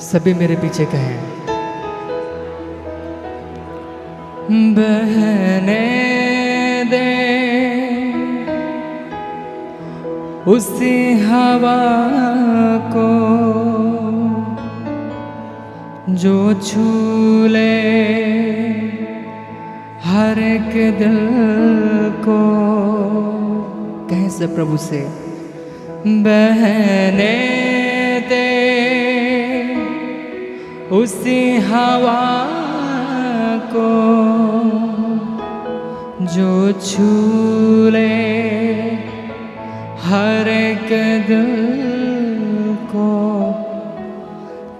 सभी मेरे पीछे कहें, बहने दे उसी हवा को जो छू ले हर एक दिल को। कहें से प्रभु से, बहने दे उसी हवा को जो छू ले हर एक दिल को।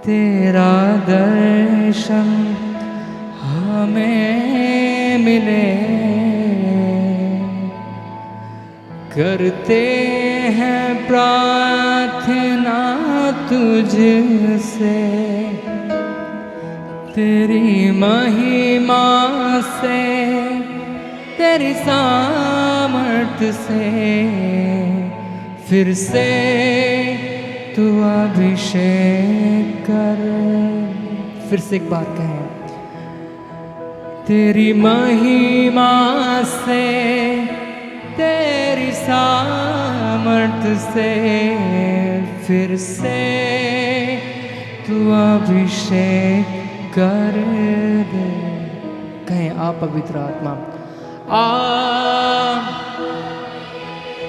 तेरा दर्शन हमें मिले, करते हैं प्रार्थना तुझसे। तेरी महिमा से, तेरी सामर्थ से फिर से तू अभिषेक कर। फिर से एक बार कहें, तेरी महिमा से, तेरी सामर्थ से फिर से तू अभिषेक कर दे। कहें आप पवित्र आत्मा आ,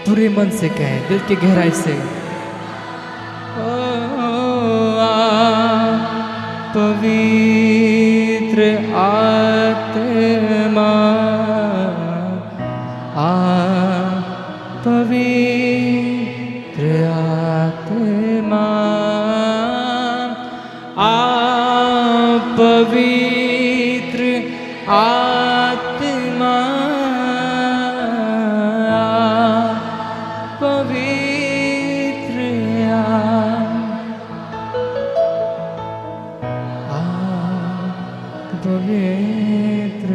पूरे मन से कहें, दिल की गहराई से, ओ आ पवित्र आत्मा, आ पवित्र आत्मा, आ पवित्र आत्मा, पवित्र पवित्र।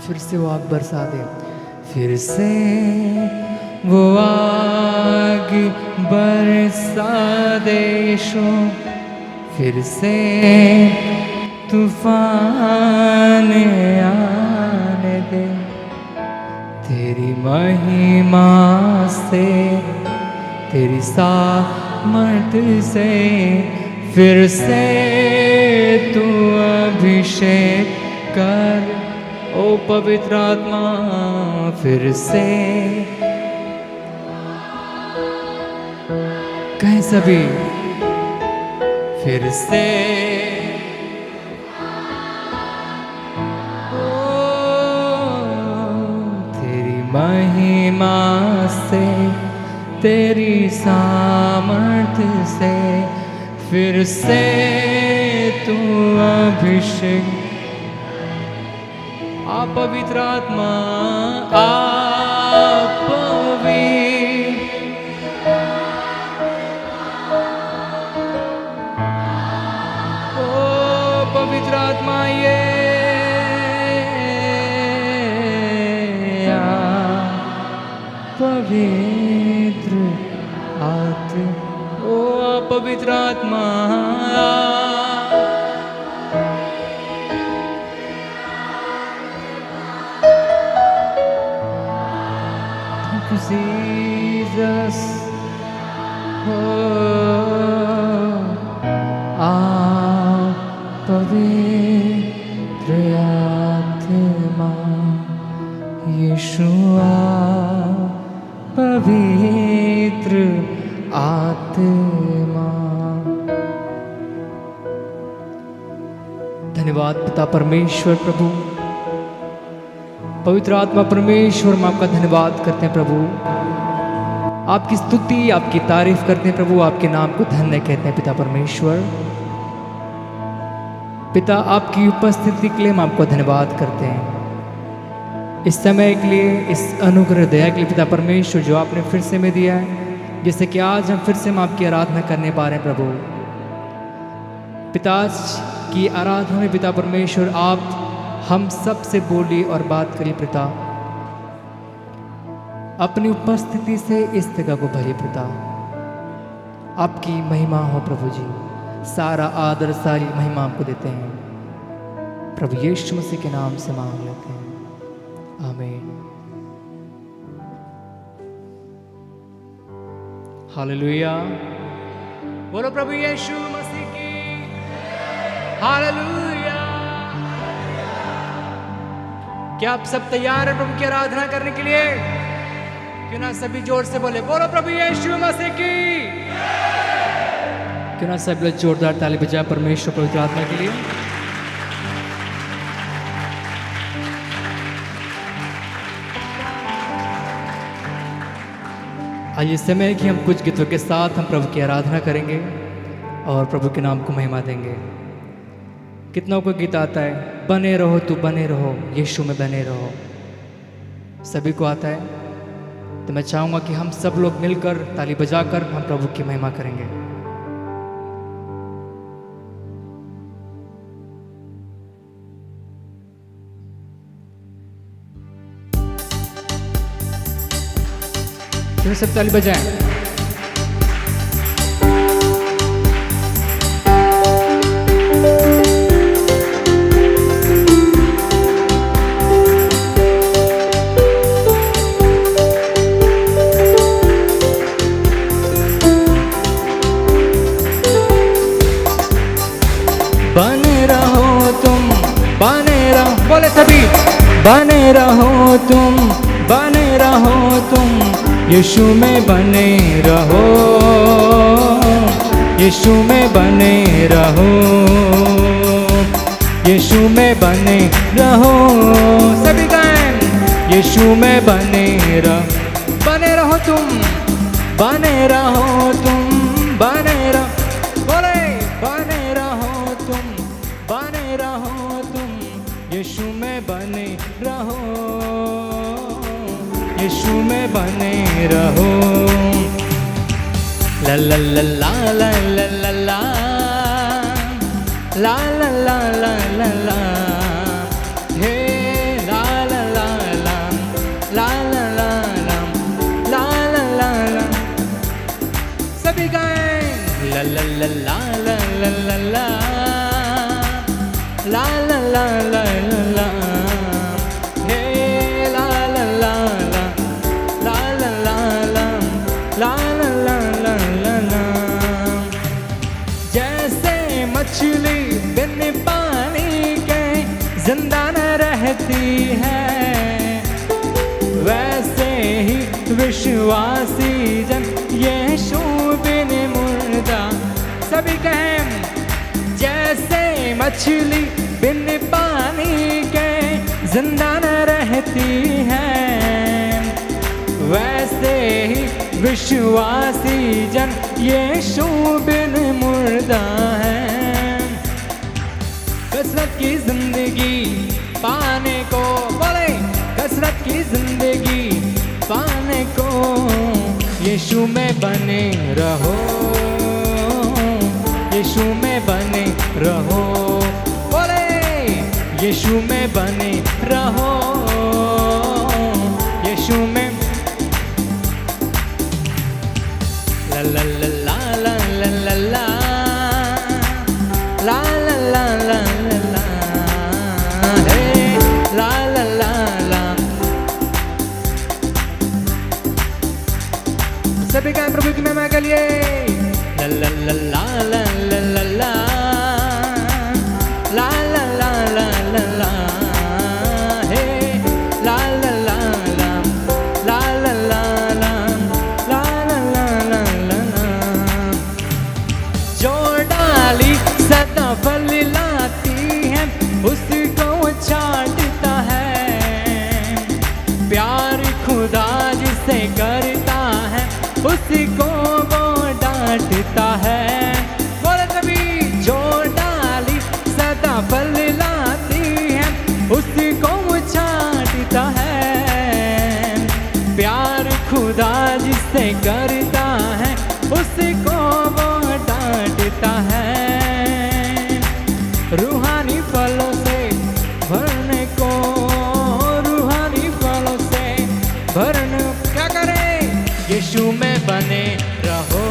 फिर से वो आग बरसा दे, फिर से वो आग बरसा दे यीशु। फिर से तूफान आने दे, तेरी महिमा से, तेरी सामर्थ से फिर से तू अभिषेक कर। ओ पवित्र आत्मा फिर से, कहें सभी, फिर से ओ तेरी महिमा से, तेरी सामर्थ से फिर से तू अभिषेक। आप पवित्र आत्मा, आप पवित्र आत्मा, ये पवित्र आत्मा, ओ पवित्र आत्मा, Jesus, पवित्र आत्मा, यीशुआ पवित्र आत्मा। धन्यवाद पिता परमेश्वर प्रभु, पवित्र आत्मा परमेश्वर, हम आपका धन्यवाद करते हैं प्रभु, आपकी स्तुति, आपकी तारीफ करते हैं प्रभु, आपके नाम को धन्य कहते हैं पिता परमेश्वर। पिता आपकी उपस्थिति के लिए हम आपको धन्यवाद करते हैं, इस समय के लिए, इस अनुग्रह दया के लिए पिता परमेश्वर जो आपने फिर से में दिया है, जैसे कि आज हम फिर से हम आपकी आराधना करने पा रहे हैं प्रभु। पिता की आराधना में पिता परमेश्वर आप हम सब से बोलिए और बात करिए पिता, अपनी उपस्थिति से इस जगह को भरिए पिता। आपकी महिमा हो प्रभु जी। सारा आदर सारी महिमा आपको देते हैं, प्रभु यीशु मसीह के नाम से मांग लेते हैं, आमीन। हालेलुया, बोलो प्रभु यीशु मसीह की हालेलुया। क्या आप सब तैयार हैं प्रभु की आराधना करने के लिए? क्यों ना सभी जोर से बोले, बोलो प्रभु यीशु मसीह की। क्यों ना सब लोग जोरदार ताली बजाए परमेश्वर पवित्र आत्मा के लिए। आज इस समय कि हम कुछ गीतों के साथ हम प्रभु की आराधना करेंगे और प्रभु के नाम को महिमा देंगे। कितनों को गीत आता है, बने रहो तू बने रहो, यीशु में बने रहो। सभी को आता है, तो मैं चाहूंगा कि हम सब लोग मिलकर ताली बजाकर हम प्रभु की महिमा करेंगे। तो सब ताली बजाएं। बने रहो तुम, बने रहो, बोले सभी, बने रहो तुम, बने रहो तुम, यीशु में बने रहो, यीशु में बने रहो, यीशु में बने रहो। सभी गाएं, यीशु में बने रहो तुम, बने रहो तुम, बने रहो, बोले बने रहो तुम, बने रहो तुम, यीशु में बने रहो, यीशु में बने रहो। ला ला ला ला ला ला ला ला ला ला ला ला ला, हे ला ला ला ला ला ला ला ला ला ला ला। सभी गाएं, ला ला ला ला ला ला ला ला ला ला ला ला ला ला, हे ला ला ला ला ला ला ला ला ला ला ला ला ला। जैसे मछली बिन पानी के जिंदा न रहती है, वैसे ही विश्वासी जन यीशु बिन मुर्दा। सभी कहें, जैसे मछली बिन पानी के जिंदा न रहती है, वैसे ही विश्वासी जन यीशु बिन मुर्दा है। कसरत की जिंदगी पाने को, बोले कसरत की जिंदगी पाने को, यीशु में बने रहो, यीशु में बने रहो, बोले यीशु में बने रहो, यीशु में। ला ला ला ला ला ला ला ला ला ला ला ला ला, हे ला ला ला ला। सभी का प्रभु की महिमा के लिए ला ला ला ला ला ला ला ला ला ला ला ला ला ला, हे ला ला ला ला ला ला ला ला ला ला ला ला ला। जो डाली सदा फल लाती है, उसको छांटता है, प्यार खुदा जिसे करता है, उसको वो डांटता है। बोले कभी, जो डाली सदा फल लाती है, उसको वो छांटता है, प्यार खुदा जिसे करता है, उसको वो डांटता है। रूहानी फलों से भरने को, रूहानी फलों से भरने क्या करें, यीशु में बने रहो,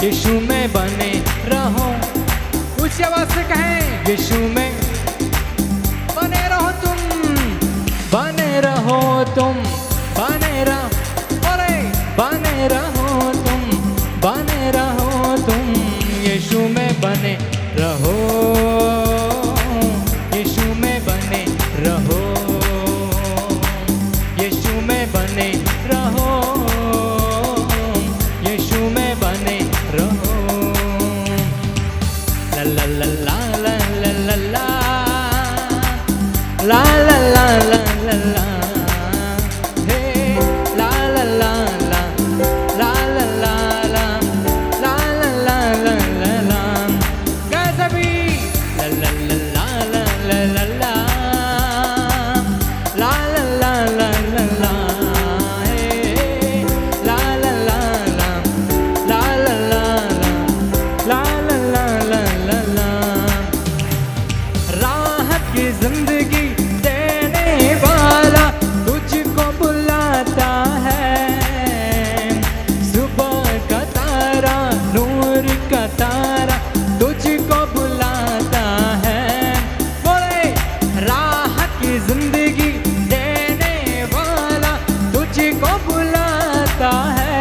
यीशु में बने रहो। ऊंची आवाज से कहें, यीशु में बने रहो तुम, बने रहो तुम, बने रहो, अरे बने रहो तुम, बने रहो तुम, यीशु में बने रहो, यीशु में बने रहो, यीशु में बने रहो, यीशु में बने रहो। ला ला ला ला ला ला ला ला ला ला ला ला ला, हे ला ला ला ला ला ला ला ला ला ला ला ला ला, गाएं सभी, ला ला ला ला ला ला ला ला ला ला ला ला ला, हे ला ला ला ला ला ला ला ला ला ला ला ला ला। राहत की जिंदगी देने वाला तुझको बुलाता है, सुबह का तारा, नूर का तारा तुझको बुलाता है। बोले, राहत की जिंदगी देने वाला तुझको बुलाता है,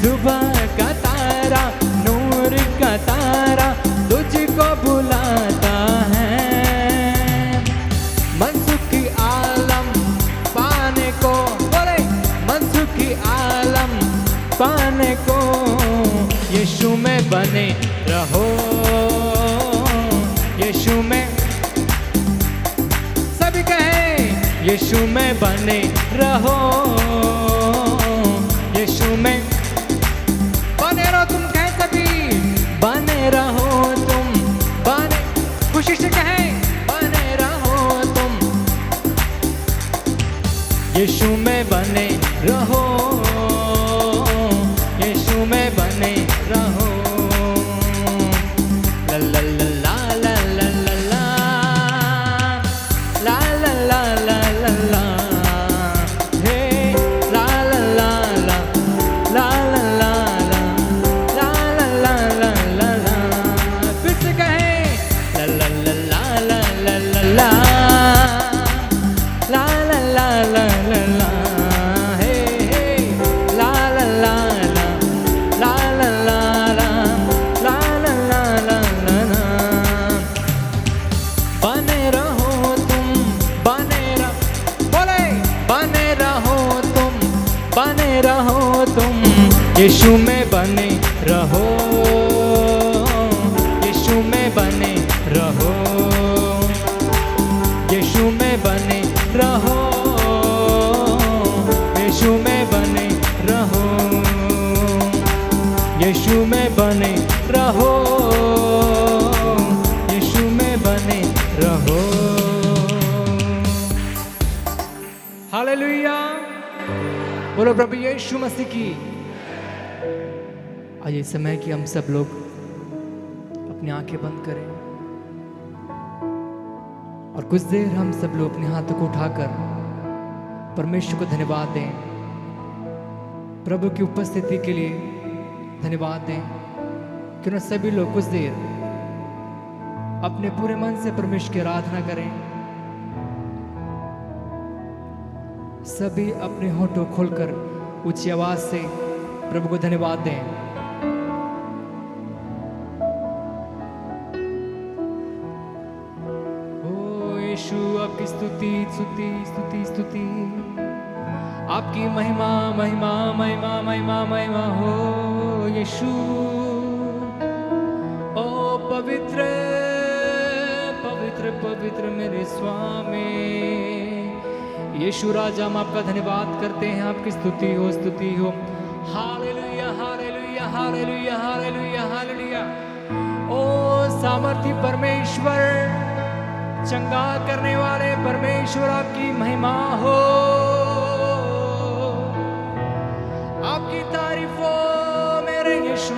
सुबह का तारा, नूर का तारा तुझको बुलाता है। मनसुखी आलम पाने को, बोले मनसुखी आलम पाने को, यीशु में बने रहो, यीशु में, सभी कहें, यीशु में बने रहो, यीशु में बने रहो तुम, कहें सभी, बने रहो तुम, बने, खुशी से कहें, बने रहो तुम, यीशु में बने रहो, यीशु में बने रहो। ला ला ला ला ला ला ला ला ला ला ला ला ला, हे ला ला ला ला ला ला ला ला ला ला ला ला ला, फिर से कहें, ला ला ला ला ला ला ला ला ला ला ला ला ला ला, हे हे ला ला ला ला ला ला ला ला ला ला ला ला ला ला। बने रहो तुम, बने रहो, बोले बने रहो तुम, बने रहो तुम, यीशु में बने रहो, यीशु में बने रहो, यीशु में बने रहो, यीशु में बने रहो, यीशु में बने रहो, यीशु में बने रहो। हालेलुया, बोलो प्रभु यीशु मसीह की। आज इस समय कि हम सब लोग अपनी आंखें बंद करें और कुछ देर हम सब लोग अपने हाथों को उठाकर परमेश्वर को धन्यवाद दें, प्रभु की उपस्थिति के लिए धन्यवाद दें। क्यों न सभी लोग कुछ देर अपने पूरे मन से परमेश्वर की आराधना करें, सभी अपने होठों खोलकर ऊंची आवाज से प्रभु को धन्यवाद दें। ओ यीशु, आपकी स्तुति स्तुति स्तुति स्तुति, आपकी महिमा महिमा महिमा महिमा महिमा हो यीशु। ओ पवित्र पवित्र पवित्र मेरे स्वामी यीशु राजा, हम आपका धन्यवाद करते हैं, आपकी स्तुति हो hallelujah hallelujah hallelujah hallelujah hallelujah. ओ सामर्थी परमेश्वर, चंगा करने वाले परमेश्वर, आपकी महिमा हो, आपकी तारीफ हो मेरे यीशु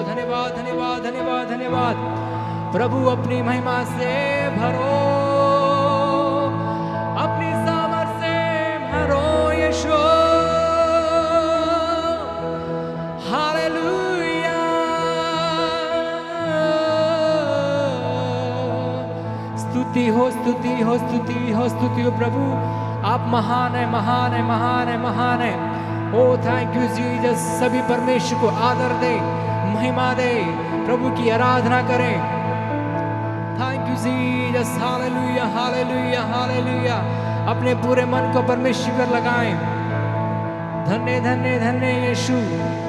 धन्यवाद धन्यवाद धन्यवाद धन्यवाद। प्रभु अपनी महिमा से भरो, अपनी सामर्थ से भरो यीशु। हो, स्तुति हो, स्तुति हो, स्तुति हो प्रभु। आप महान है, महान है, महान है, महान है। ओ थैंक यू जीसस। सभी परमेश्वर को आदर दे, महिमा दे, प्रभु की आराधना करें। Thank you Jesus. Hallelujah, hallelujah, hallelujah. अपने पूरे मन को परमेश्वर पर लगाएं। धन्य धन्य धन्य यीशु,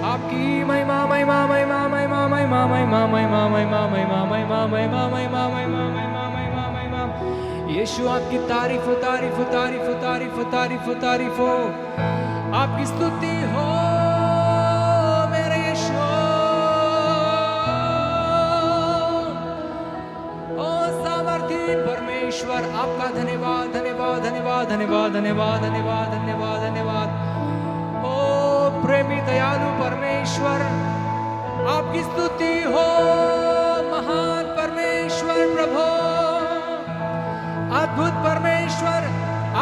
आपकी महिमा महिमा महिमा महिमा महिमा महिमा महिमा महिमा महिमा महिमा महिमा महिमा महिमा महिमा महिमा महिमा। यीशु आपकी तारीफ हो, तारीफ हो, तारीफ हो, तारीफ हो, तारीफ हो, तारीफ हो। आपकी स्तुति हो मेरे यीशु। ओ सामर्थी परमेश्वर, आपका धन्यवाद, धन्यवाद, धन्यवाद, धन्यवाद, धन्यवाद, धन्यवाद, धन्यवाद, धन्यवाद। प्रेमी दयालु परमेश्वर, आपकी स्तुति हो। महान परमेश्वर प्रभु, अद्भुत परमेश्वर,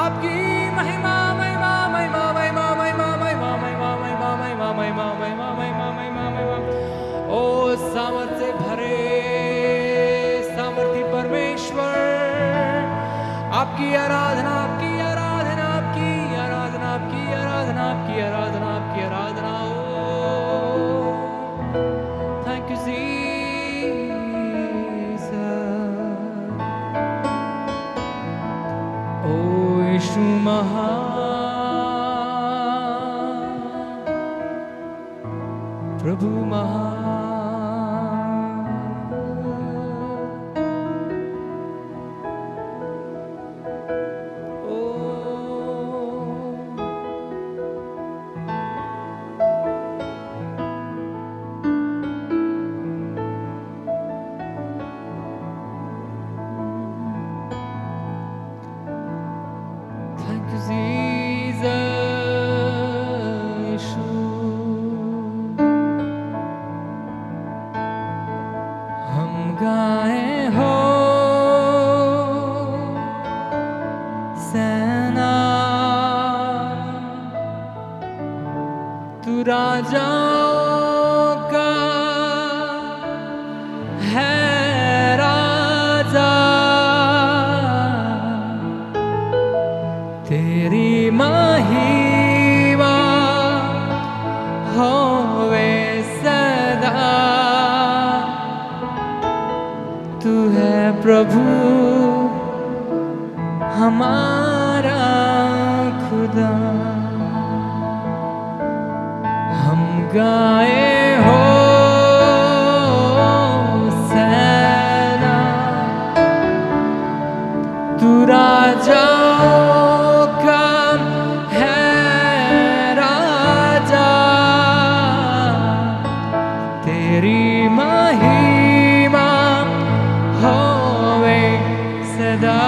आपकी महिमा महिमा महिमा महिमा महिमा महिमा महिमा महिमा महिमा महिमा महिमा महिमा महिमा महिमा। ओ सामर्थ से भरे सामर्थी परमेश्वर, आपकी आराधना, आपकी आराधना, आपकी आराधना, आपकी आराधना, आपकी आराधना, आपकी आराधना। Thank you Jesus. ओ यीशु महान, प्रभु महान। राजाओं का है राजा, तेरी महिमा होवे सदा। तू है प्रभु हमारा खुदा, गाए हो सेना। तू राजाओं का है राजा, तेरी महिमा होवे सदा।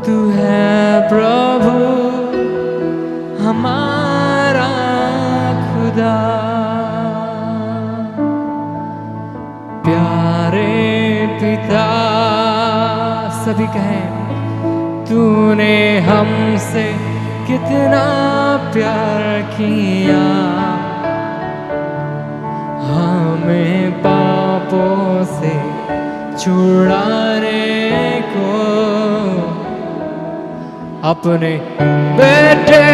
तू है प्रभु हमारा खुदा। प्यारे पिता, सभी कहें, तूने हमसे कितना प्यार किया। हमें पापों से छुड़ाने को अपने बेटे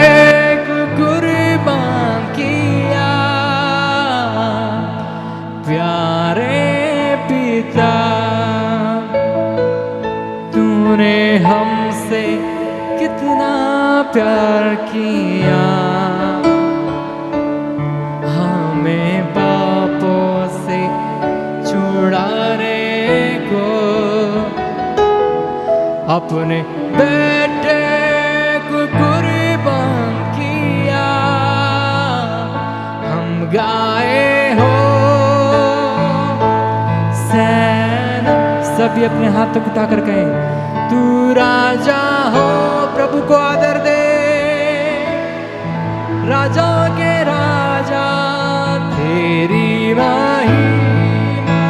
को कुर्बान किया। प्यारे पिता, तूने हमसे कितना प्यार किया। हमें पापों से छुड़ाने को अपने बेटे को कुर्बान किया। हम गाए हो सेना। सभी अपने हाथ उठा कर कहें, तू राजा हो। प्रभु को आदर दे, राजा के राजा, तेरी महिमा।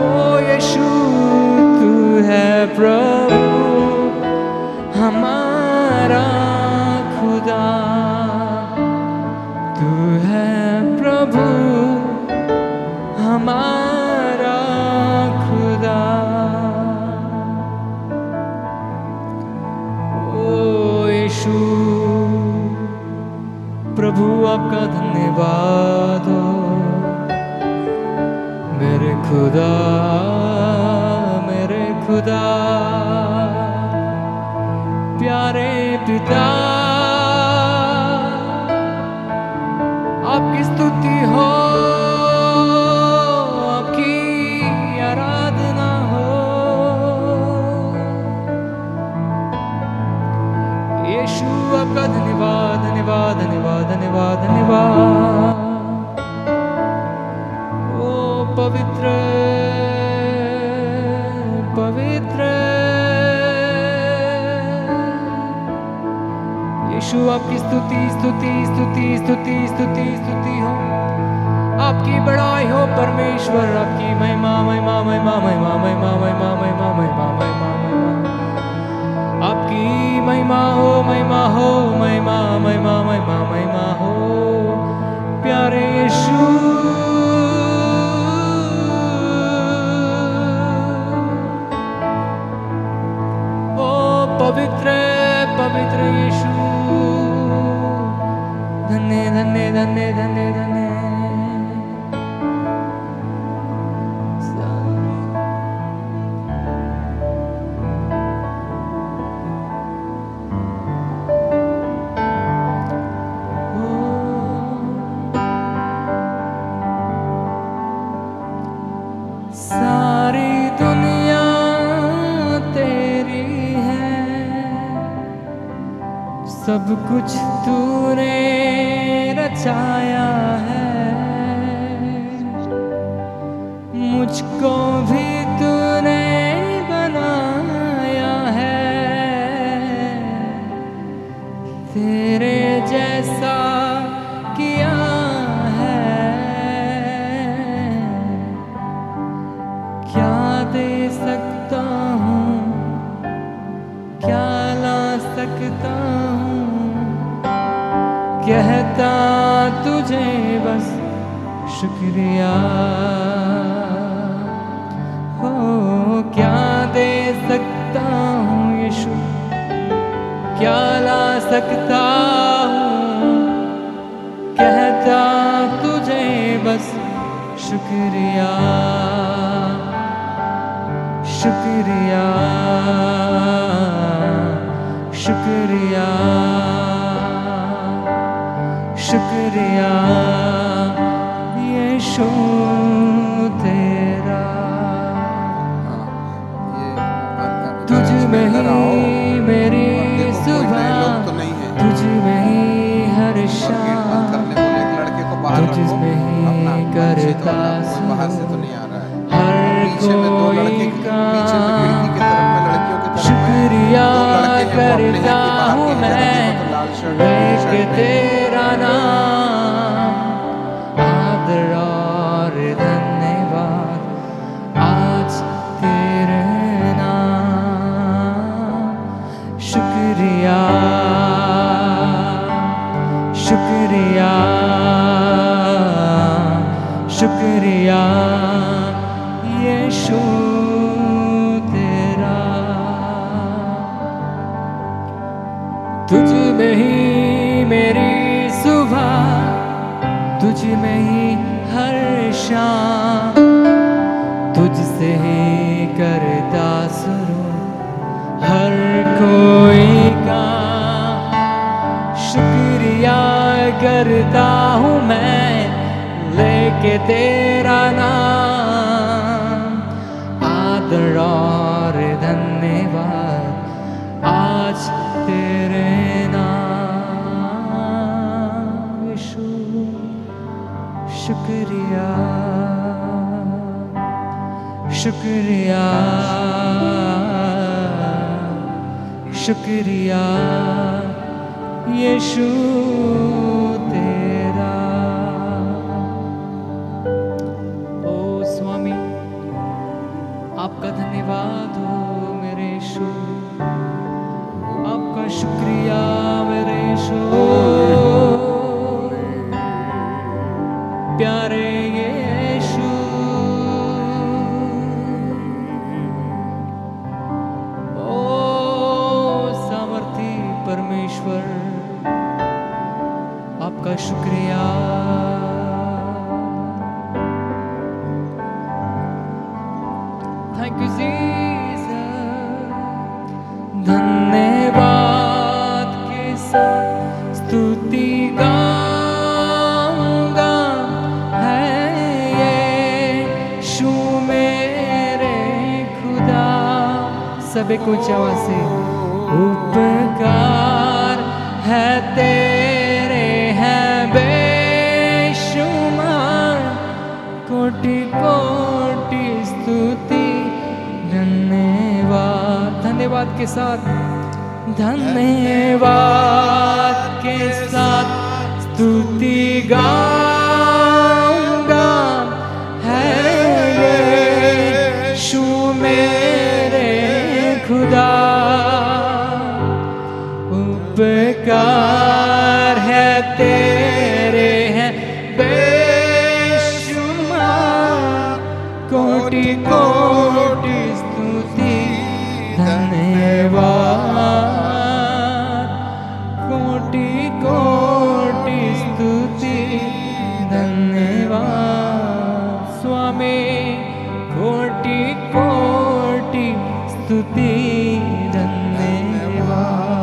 ओ यीशु, तू है प्रभु हमारा खुदा। तू है प्रभु हमारा खुदा, प्यारे पिता, आपकी स्तुति हो, आपकी आराधना हो। यीशु आपका धन्यवाद, धन्यवाद, धन्यवाद, धन्यवाद, धन्यवाद। ओ पवित्र पवित्र यीशु, आपकी स्तुति स्तुति स्तुति स्तुति स्तुति स्तुति हो, आपकी बड़ाई हो परमेश्वर, आपकी महिमा महिमा महिमा महिमा महिमा महिमा महिमा महिमा महिमा महिमा, आपकी महिमा हो महिमा हो महिमा महिमा महिमा महिमा हो, प्यारे यीशु। पवित्र पवित्र यीशु, धन्य धन्य धन्य धन्य धन्य। सारी दुनिया तेरी है, सब कुछ तूने रचाया है, मुझको भी तूने बनाया है, तेरे जैसा किया है, क्या दे सकता हूँ, क्या ला सकता हूँ, कहता तुझे बस शुक्रिया हो, क्या दे सकता हूँ यीशु, क्या ला सकता हूँ, कहता तुझे बस शुक्रिया शुक्रिया शुक्रिया शुक्रिया यीशु तेरा। तुझ में ही मेरी सुबह, तुझ में ही हर शाम, तुझ में ही करता हर कोई का शुक्रिया करता हूँ मैं, लेके तेरा नाम, आदर और धन्यवाद आज तेरे नाम, शुक्रिया शुक्रिया शुक्रिया यीशु तेरा। तुझ में ही मेरी सुबह, तुझ में ही हर शाम, तुझसे ही करता शुरू हर कोई काम, शुक्रिया करता हूँ मैं, लेके तेरा नाम, आदर और धन्यवाद आज तेरे नाम, यीशु शुक्रिया शुक्रिया शुक्रिया यीशु तेरा। ओ स्वामी, आपका धन्यवाद हो मेरे यीशु, आपका शुक्रिया मेरे यीशु, प्यारे यीशु। ओ सामर्थी परमेश्वर, आपका शुक्रिया। Thank you, Jesus. सब एक ऊंची आवाज से उपकार है तेरे हैं बेशुमार, कोटि कोटि स्तुति धन्यवाद। धन्यवाद के साथ, धन्यवाद के साथ स्तुति गाऊंगा, है यीशु मेरे खुदा। उपकार है तेरे हैं बेशुमार, कोटि कोटि स्तुति धन्यवाद, कोटि कोटि स्तुति धन्यवाद। स्वामी कोटि कोटि स्तुति धन्यवाद।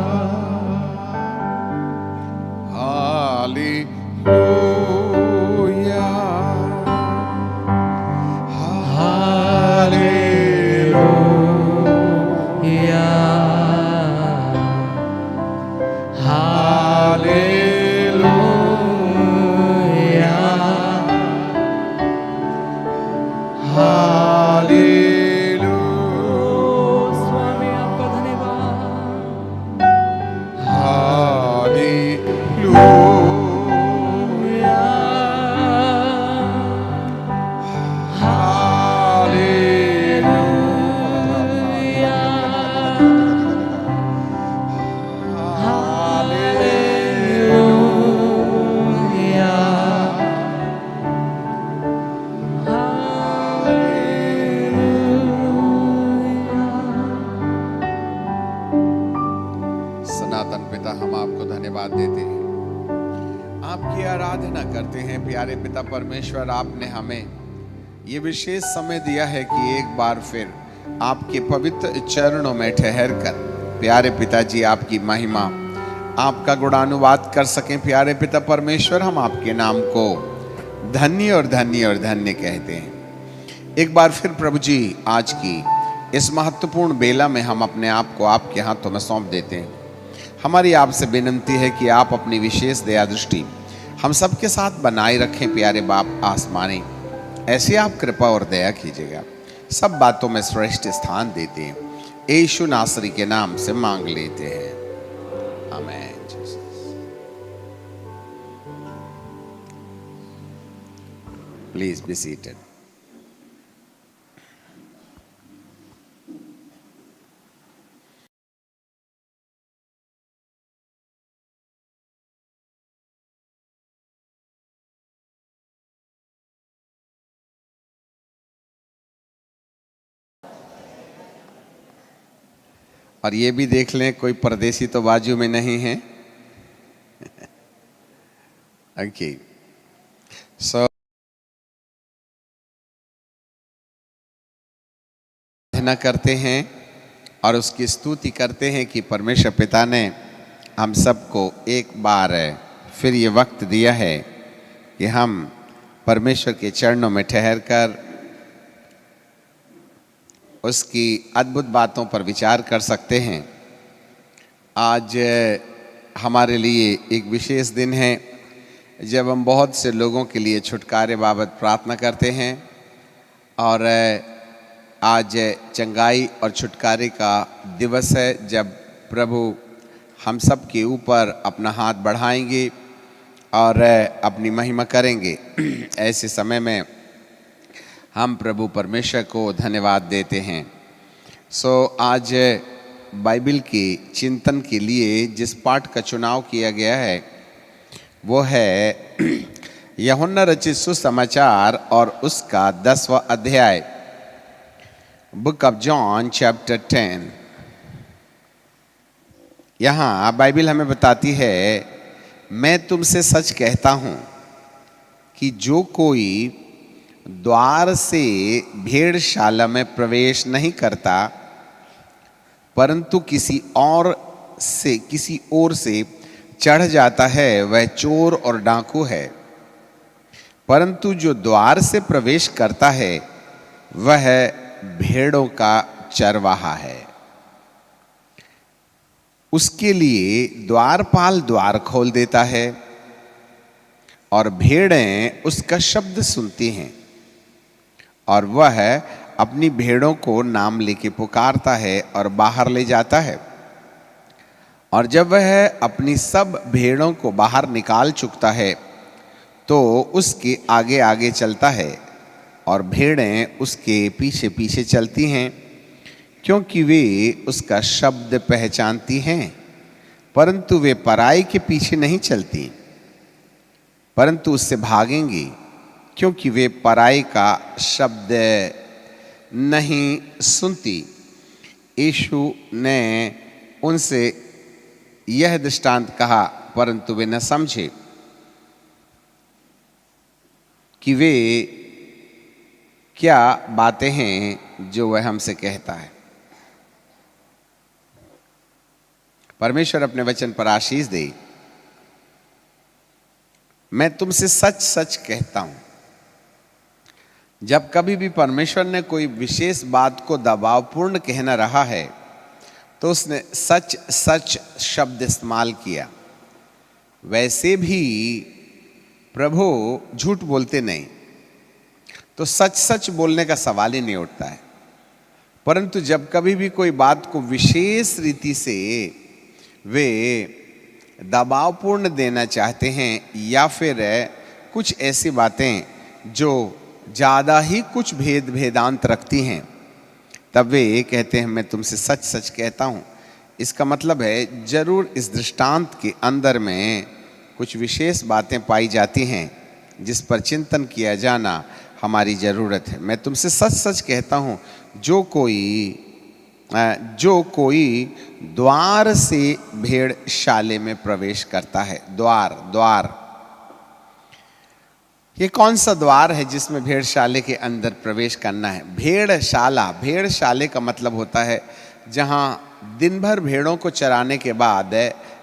हालेलुया, हालेलुया, हालेलुया, हालेलुया, स्वामी आपका धन्यवाद। हालेलुया, सनातन पिता, हम आपको धन्यवाद देते हैं, आपकी आराधना करते हैं। प्यारे पिता परमेश्वर, आपने हमें ये विशेष समय दिया है कि एक बार फिर आपके पवित्र चरणों में ठहरकर प्यारे पिताजी आपकी महिमा, आपका गुणानुवाद कर सकें। प्यारे पिता परमेश्वर, हम आपके नाम को धन्य और धन्य और धन्य कहते हैं। एक बार फिर प्रभु जी, आज की इस महत्वपूर्ण बेला में हम अपने आप को आपके हाथों में सौंप देते हैं। हमारी आपसे विनंती है कि आप अपनी विशेष दया दृष्टि हम सबके साथ बनाए रखें। प्यारे बाप आसमानी, ऐसी आप कृपा और दया कीजिएगा। सब बातों में श्रेष्ठ स्थान देते हैं, यीशु नासरी के नाम से मांग लेते हैं, आमीन। Please be seated. और ये भी देख लें, कोई परदेसी तो बाजू में नहीं है। ओके, सो प्रार्थना करते हैं और उसकी स्तुति करते हैं कि परमेश्वर पिता ने हम सबको एक बार फिर ये वक्त दिया है कि हम परमेश्वर के चरणों में ठहरकर उसकी अद्भुत बातों पर विचार कर सकते हैं। आज हमारे लिए एक विशेष दिन है जब हम बहुत से लोगों के लिए छुटकारे बाबत प्रार्थना करते हैं, और आज चंगाई और छुटकारे का दिवस है, जब प्रभु हम सब के ऊपर अपना हाथ बढ़ाएंगे और अपनी महिमा करेंगे। ऐसे समय में हम प्रभु परमेश्वर को धन्यवाद देते हैं। आज बाइबल के चिंतन के लिए जिस पाठ का चुनाव किया गया है वो है यूहन्ना रचित सुसमाचार और उसका 10वां अध्याय, बुक ऑफ जॉन चैप्टर 10। यहाँ बाइबल हमें बताती है, मैं तुमसे सच कहता हूँ कि जो कोई द्वार से भेड़शाला में प्रवेश नहीं करता, परंतु किसी ओर से चढ़ जाता है, वह चोर और डाकू है। परंतु जो द्वार से प्रवेश करता है, वह भेड़ों का चरवाहा है। उसके लिए द्वारपाल द्वार खोल देता है और भेड़ें उसका शब्द सुनती हैं और वह अपनी भेड़ों को नाम लेके पुकारता है और बाहर ले जाता है। और जब वह अपनी सब भेड़ों को बाहर निकाल चुकता है तो उसके आगे आगे चलता है और भेड़ें उसके पीछे पीछे चलती हैं, क्योंकि वे उसका शब्द पहचानती हैं। परंतु वे पराई के पीछे नहीं चलती, परंतु उससे भागेंगी, क्योंकि वे पराई का शब्द नहीं सुनती। यीशु ने उनसे यह दृष्टांत कहा, परंतु वे न समझे कि वे क्या बातें हैं जो वह हमसे कहता है। परमेश्वर अपने वचन पर आशीष दे। मैं तुमसे सच सच कहता हूं, जब कभी भी परमेश्वर ने कोई विशेष बात को दबावपूर्ण कहना रहा है तो उसने सच सच शब्द इस्तेमाल किया। वैसे भी प्रभु झूठ बोलते नहीं, तो सच सच बोलने का सवाल ही नहीं उठता है। परंतु जब कभी भी कोई बात को विशेष रीति से वे दबावपूर्ण देना चाहते हैं या फिर कुछ ऐसी बातें जो ज़्यादा ही कुछ भेदांत रखती हैं, तब वे कहते हैं मैं तुमसे सच सच कहता हूँ। इसका मतलब है जरूर इस दृष्टांत के अंदर में कुछ विशेष बातें पाई जाती हैं जिस पर चिंतन किया जाना हमारी ज़रूरत है। मैं तुमसे सच सच कहता हूँ, जो कोई द्वार से भेड़शाले में प्रवेश करता है। द्वार ये कौन सा द्वार है जिसमें भेड़शाले के अंदर प्रवेश करना है? भेड़शाले का मतलब होता है जहाँ दिन भर भेड़ों को चराने के बाद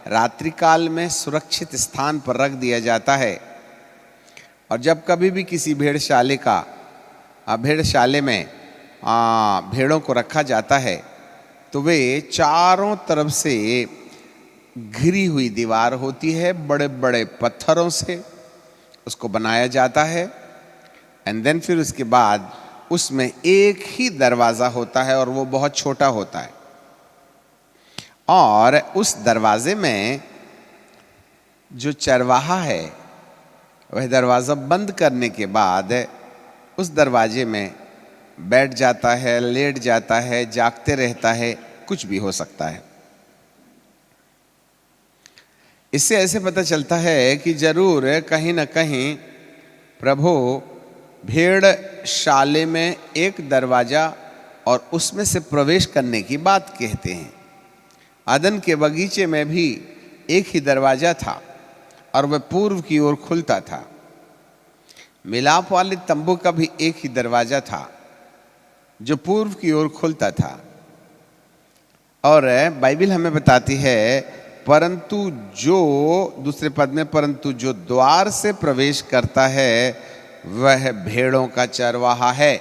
रात्रि काल में सुरक्षित स्थान पर रख दिया जाता है। और जब कभी भी किसी भेड़शाले में भेड़ों को रखा जाता है तो वे चारों तरफ से घिरी हुई दीवार होती है, बड़े बड़े पत्थरों से उसको बनाया जाता है। एंड देन फिर उसके बाद उसमें एक ही दरवाज़ा होता है और वो बहुत छोटा होता है। और उस दरवाजे में जो चरवाहा है वह दरवाज़ा बंद करने के बाद उस दरवाजे में बैठ जाता है, लेट जाता है, जागते रहता है, कुछ भी हो सकता है। इससे ऐसे पता चलता है कि जरूर कहीं ना कहीं प्रभु भेड़शाले में एक दरवाज़ा और उसमें से प्रवेश करने की बात कहते हैं। अदन के बगीचे में भी एक ही दरवाज़ा था और वह पूर्व की ओर खुलता था। मिलाप वाले तंबू का भी एक ही दरवाज़ा था जो पूर्व की ओर खुलता था। और बाइबल हमें बताती है परंतु जो दूसरे पद में परंतु जो द्वार से प्रवेश करता है वह भेड़ों का चरवाहा है।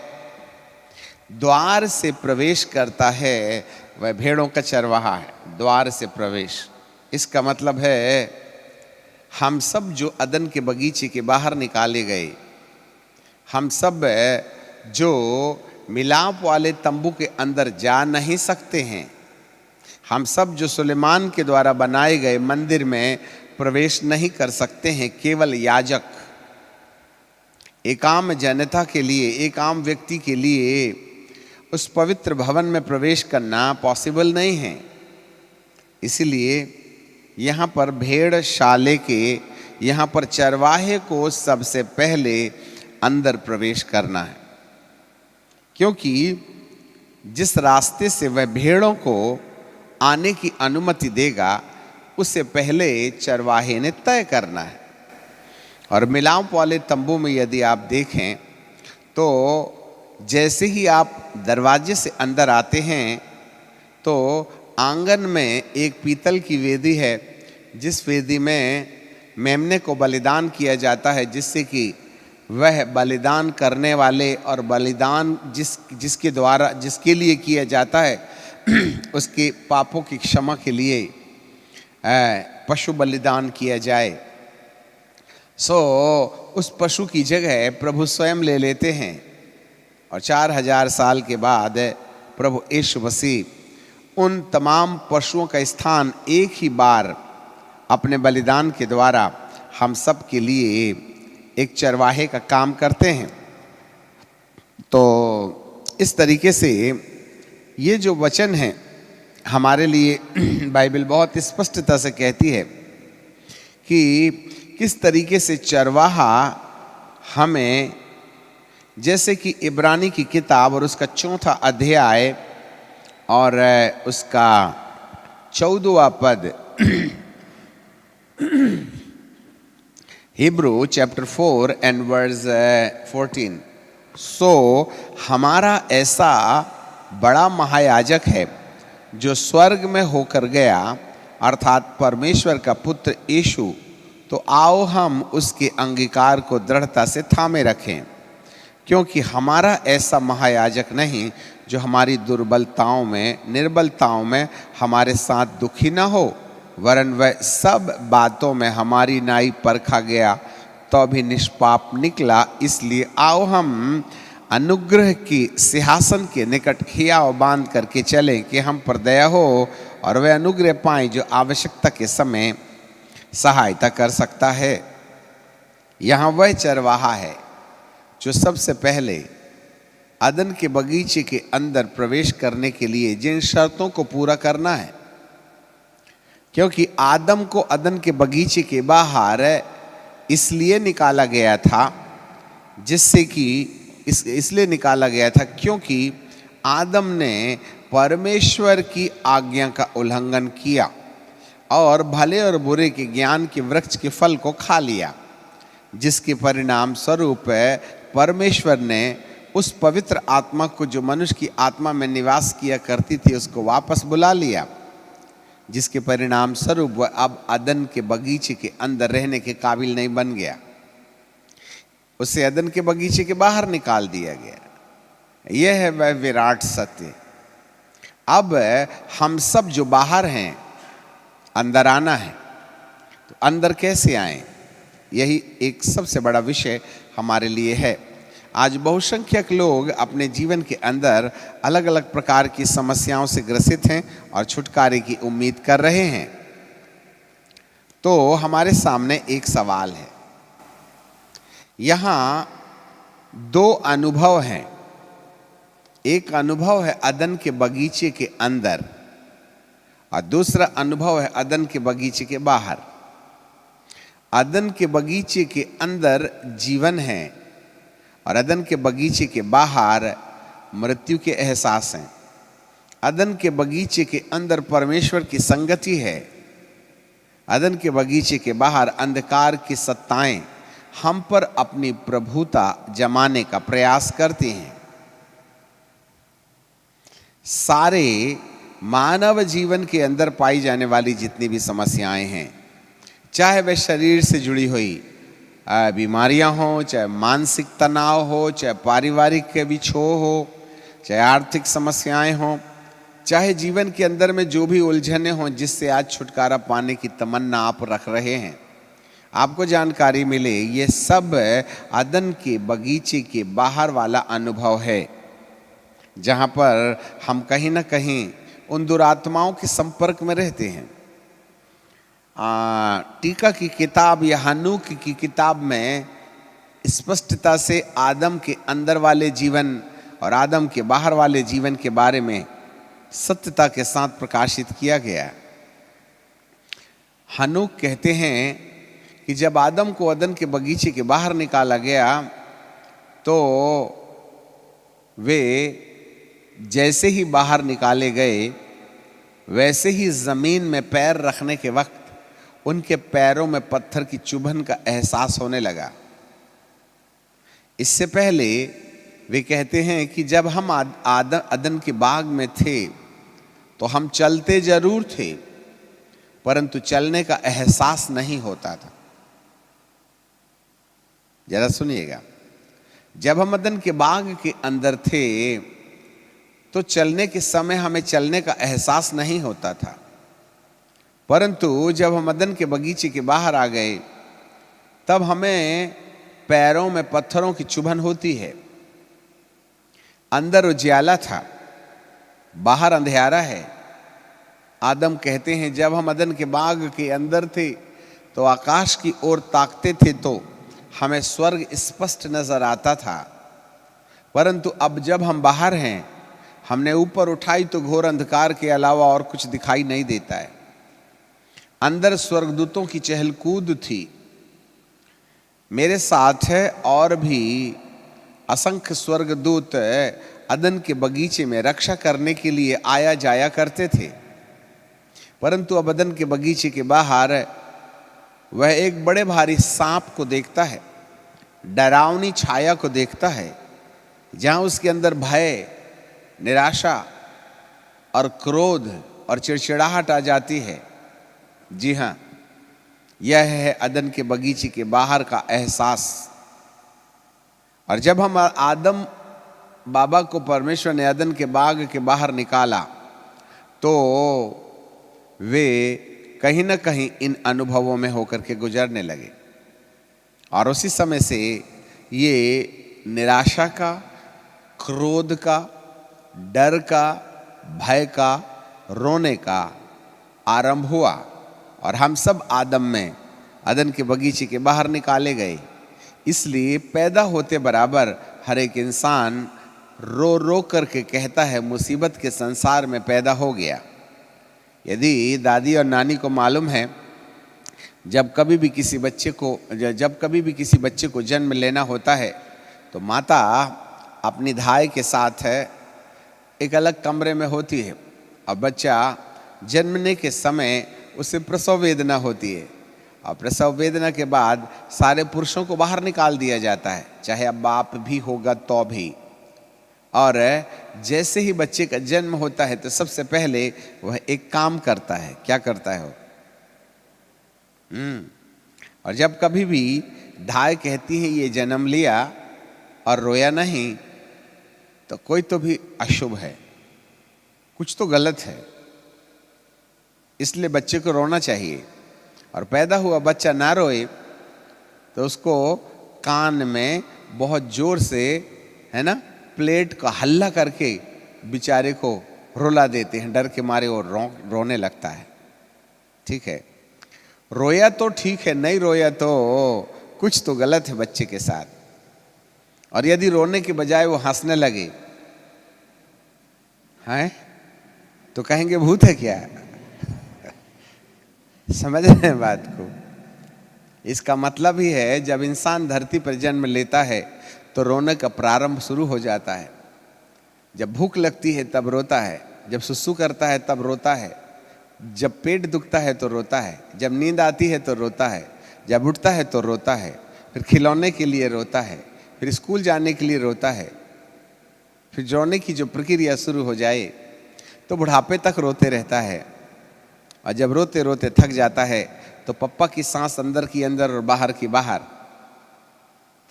द्वार से प्रवेश करता है वह भेड़ों का चरवाहा है। द्वार से प्रवेश, इसका मतलब है हम सब जो अदन के बगीचे के बाहर निकाले गए, हम सब जो मिलाप वाले तंबू के अंदर जा नहीं सकते हैं, हम सब जो सुलेमान के द्वारा बनाए गए मंदिर में प्रवेश नहीं कर सकते हैं, केवल याजक, एक आम जनता के लिए, एक आम व्यक्ति के लिए उस पवित्र भवन में प्रवेश करना पॉसिबल नहीं है। इसीलिए यहाँ पर भेड़शाले के, यहाँ पर चरवाहे को सबसे पहले अंदर प्रवेश करना है, क्योंकि जिस रास्ते से वह भेड़ों को आने की अनुमति देगा उससे पहले चरवाहे ने तय करना है। और मिलाप वाले तंबू में यदि आप देखें तो जैसे ही आप दरवाजे से अंदर आते हैं तो आंगन में एक पीतल की वेदी है, जिस वेदी में मेमने को बलिदान किया जाता है, जिससे कि वह बलिदान करने वाले और बलिदान जिसके लिए किया जाता है उसके पापों की क्षमा के लिए पशु बलिदान किया जाए। उस पशु की जगह प्रभु स्वयं ले लेते हैं और 4000 साल के बाद प्रभु यीशु मसीह उन तमाम पशुओं का स्थान एक ही बार अपने बलिदान के द्वारा हम सब के लिए एक चरवाहे का काम करते हैं। तो इस तरीके से ये जो वचन है हमारे लिए बाइबल बहुत स्पष्टता से कहती है कि किस तरीके से चरवाहा हमें, जैसे कि इब्रानी की किताब और उसका 4वां अध्याय और उसका 14वां पद, हिब्रू चैप्टर 4 एंड वर्स 14, हमारा ऐसा बड़ा महायाजक है जो स्वर्ग में होकर गया, अर्थात परमेश्वर का पुत्र यीशु, तो आओ हम उसके अंगीकार को दृढ़ता से थामे रखें, क्योंकि हमारा ऐसा महायाजक नहीं जो हमारी दुर्बलताओं में, निर्बलताओं में हमारे साथ दुखी न हो, वरन वह सब बातों में हमारी नाई परखा गया तो भी निष्पाप निकला। इसलिए आओ हम अनुग्रह की सिंहासन के निकट हियाव बांध करके चलें कि हम पर दया हो और वह अनुग्रह पाएं जो आवश्यकता के समय सहायता कर सकता है। यहाँ वह चरवाहा है जो सबसे पहले अदन के बगीचे के अंदर प्रवेश करने के लिए जिन शर्तों को पूरा करना है, क्योंकि आदम को अदन के बगीचे के बाहर इसलिए निकाला गया था, जिससे कि इसलिए निकाला गया था क्योंकि आदम ने परमेश्वर की आज्ञा का उल्लंघन किया और भले और बुरे के ज्ञान के वृक्ष के फल को खा लिया, जिसके परिणाम स्वरूप परमेश्वर ने उस पवित्र आत्मा को जो मनुष्य की आत्मा में निवास किया करती थी उसको वापस बुला लिया, जिसके परिणाम स्वरूप वह अब अदन के बगीचे के अंदर रहने के काबिल नहीं बन गया। उसे अदन के बगीचे के बाहर निकाल दिया गया। यह है वह विराट सत्य। अब हम सब जो बाहर हैं, अंदर आना है, तो अंदर कैसे आएं? यही एक सबसे बड़ा विषय हमारे लिए है। आज बहुसंख्यक लोग अपने जीवन के अंदर अलग अलग प्रकार की समस्याओं से ग्रसित हैं और छुटकारे की उम्मीद कर रहे हैं। तो हमारे सामने एक सवाल है। यहाँ दो अनुभव हैं। एक अनुभव है अदन के बगीचे के अंदर और दूसरा अनुभव है अदन के बगीचे के बाहर। अदन के बगीचे के अंदर जीवन है और अदन के बगीचे के बाहर मृत्यु के एहसास हैं। अदन के बगीचे के अंदर परमेश्वर की संगति है, अदन के बगीचे के बाहर अंधकार की सत्ताएं हम पर अपनी प्रभुता जमाने का प्रयास करती हैं। सारे मानव जीवन के अंदर पाई जाने वाली जितनी भी समस्याएं हैं, चाहे वह शरीर से जुड़ी हुई बीमारियां हो, चाहे मानसिक तनाव हो, चाहे पारिवारिक के बिछोह हो, चाहे आर्थिक समस्याएं हो, चाहे जीवन के अंदर में जो भी उलझने हों जिससे आज छुटकारा पाने की तमन्ना आप रख रहे हैं, आपको जानकारी मिले, ये सब अदन के बगीचे के बाहर वाला अनुभव है, जहाँ पर हम कहीं ना कहीं उन दुरात्माओं के संपर्क में रहते हैं। टीका की किताब या हनूक की किताब में स्पष्टता से आदम के अंदर वाले जीवन और आदम के बाहर वाले जीवन के बारे में सत्यता के साथ प्रकाशित किया गया। हनूक कहते हैं कि जब आदम को अदन के बगीचे के बाहर निकाला गया तो वे जैसे ही बाहर निकाले गए वैसे ही जमीन में पैर रखने के वक्त उनके पैरों में पत्थर की चुभन का एहसास होने लगा। इससे पहले वे कहते हैं कि जब हम अदन के बाग में थे तो हम चलते जरूर थे, परंतु चलने का एहसास नहीं होता था। जरा सुनिएगा, जब हम अदन के बाग के अंदर थे तो चलने के समय हमें चलने का एहसास नहीं होता था, परंतु जब हम अदन के बगीचे के बाहर आ गए तब हमें पैरों में पत्थरों की चुभन होती है। अंदर उजियाला था, बाहर अंधेरा है। आदम कहते हैं जब हम अदन के बाग के अंदर थे तो आकाश की ओर ताकते थे तो हमें स्वर्ग स्पष्ट नजर आता था, परंतु अब जब हम बाहर हैं, हमने ऊपर उठाई तो घोर अंधकार के अलावा और कुछ दिखाई नहीं देता है। अंदर स्वर्गदूतों की चहलकूद थी। मेरे साथ और भी असंख्य स्वर्गदूत अदन के बगीचे में रक्षा करने के लिए आया जाया करते थे, परंतु अब अदन के बगीचे के बाहर वह एक बड़े भारी सांप को देखता है, डरावनी छाया को देखता है, जहां उसके अंदर भय, निराशा और क्रोध और चिड़चिड़ाहट आ जाती है। जी हाँ, यह है अदन के बगीचे के बाहर का एहसास। और जब हम आदम बाबा को परमेश्वर ने अदन के बाग के बाहर निकाला तो वे कहीं ना कहीं इन अनुभवों में होकर के गुजरने लगे, और उसी समय से ये निराशा का, क्रोध का, डर का, भय का, रोने का आरंभ हुआ, और हम सब आदम में अदन के बगीचे के बाहर निकाले गए। इसलिए पैदा होते बराबर हर एक इंसान रो रो करके कहता है मुसीबत के संसार में पैदा हो गया। यदि दादी और नानी को मालूम है जब कभी भी किसी बच्चे को जन्म लेना होता है तो माता अपनी धाय के साथ एक अलग कमरे में होती है, और बच्चा जन्मने के समय उसे प्रसव वेदना होती है, और प्रसव वेदना के बाद सारे पुरुषों को बाहर निकाल दिया जाता है, चाहे अब बाप भी होगा तो भी। और जैसे ही बच्चे का जन्म होता है तो सबसे पहले वह एक काम करता है। क्या करता है वो? और जब कभी भी धाय कहती है ये जन्म लिया और रोया नहीं तो कोई तो भी अशुभ है, कुछ तो गलत है, इसलिए बच्चे को रोना चाहिए। और पैदा हुआ बच्चा ना रोए तो उसको कान में बहुत जोर से, है ना, प्लेट का हल्ला करके बेचारे को रुला देते हैं, डर के मारे वो रोने लगता है। ठीक है, रोया तो ठीक है, नहीं रोया तो कुछ तो गलत है बच्चे के साथ। और यदि रोने के बजाय वो हंसने लगे हैं तो कहेंगे भूत है क्या? समझ रहे हैं बात को? इसका मतलब ही है जब इंसान धरती पर जन्म लेता है तो रोने का प्रारंभ शुरू हो जाता है। जब भूख लगती है तब रोता है, जब सुसु करता है तब रोता है, जब पेट दुखता है तो रोता है, जब नींद आती है तो रोता है, जब उठता है तो रोता है, फिर खिलौने के लिए रोता है, फिर स्कूल जाने के लिए रोता है, फिर रोने की जो प्रक्रिया शुरू हो जाए तो बुढ़ापे तक रोते रहता है। और जब रोते रोते थक जाता है तो पप्पा की सांस अंदर की अंदर और बाहर की बाहर,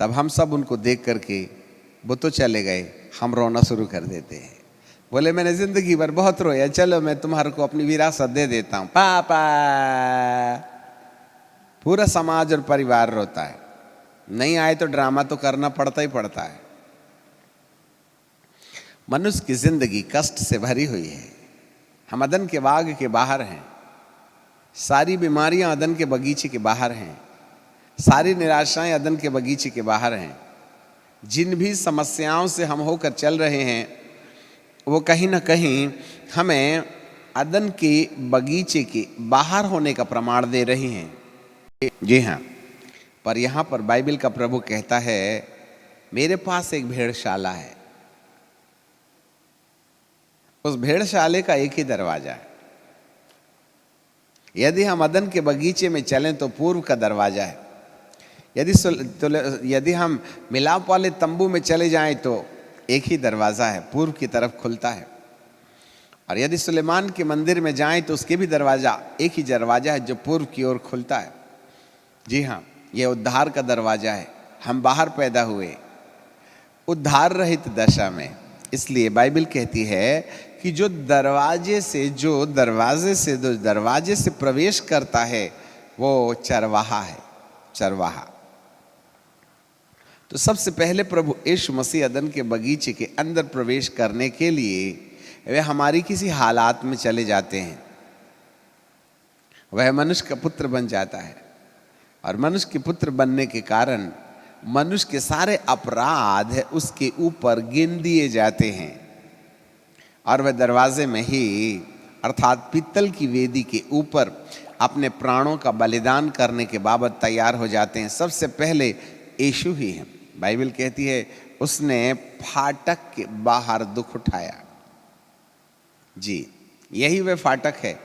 तब हम सब उनको देख करके वो तो चले गए, हम रोना शुरू कर देते हैं। बोले मैंने जिंदगी भर बहुत रोया, चलो मैं तुम्हारे को अपनी विरासत दे देता हूं, पापा। पूरा समाज और परिवार रोता है, नहीं आए तो ड्रामा तो करना पड़ता ही पड़ता है। मनुष्य की जिंदगी कष्ट से भरी हुई है। हम अदन के बाग के बाहर हैं, सारी बीमारियां अदन के बगीचे के बाहर हैं, सारी निराशाएं अदन के बगीचे के बाहर हैं। जिन भी समस्याओं से हम होकर चल रहे हैं वो कहीं ना कहीं हमें अदन के बगीचे के बाहर होने का प्रमाण दे रही हैं। जी हाँ, पर यहाँ पर बाइबल का प्रभु कहता है मेरे पास एक भेड़शाला है। उस भेड़शाले का एक ही दरवाजा है। यदि हम अदन के बगीचे में चलें तो पूर्व का दरवाजा है। यदि हम मिलाप वाले तंबू में चले जाएं तो एक ही दरवाज़ा है, पूर्व की तरफ खुलता है। और यदि सुलेमान के मंदिर में जाएं तो उसके भी दरवाज़ा एक ही दरवाज़ा है जो पूर्व की ओर खुलता है। जी हाँ, यह उद्धार का दरवाज़ा है। हम बाहर पैदा हुए उद्धार रहित दशा में, इसलिए बाइबल कहती है कि जो दरवाजे से प्रवेश करता है वो चरवाहा है, चरवाहा। तो सबसे पहले प्रभु यीशु मसीह अदन के बगीचे के अंदर प्रवेश करने के लिए वे हमारी किसी हालात में चले जाते हैं। वह मनुष्य का पुत्र बन जाता है और मनुष्य के पुत्र बनने के कारण मनुष्य के सारे अपराध उसके ऊपर गिन दिए जाते हैं और वह दरवाजे में ही अर्थात पीतल की वेदी के ऊपर अपने प्राणों का बलिदान करने के बाबत तैयार हो जाते हैं। सबसे पहले यीशु ही है। बाइबल कहती है उसने फाटक के बाहर दुख उठाया। जी, यही वह फाटक है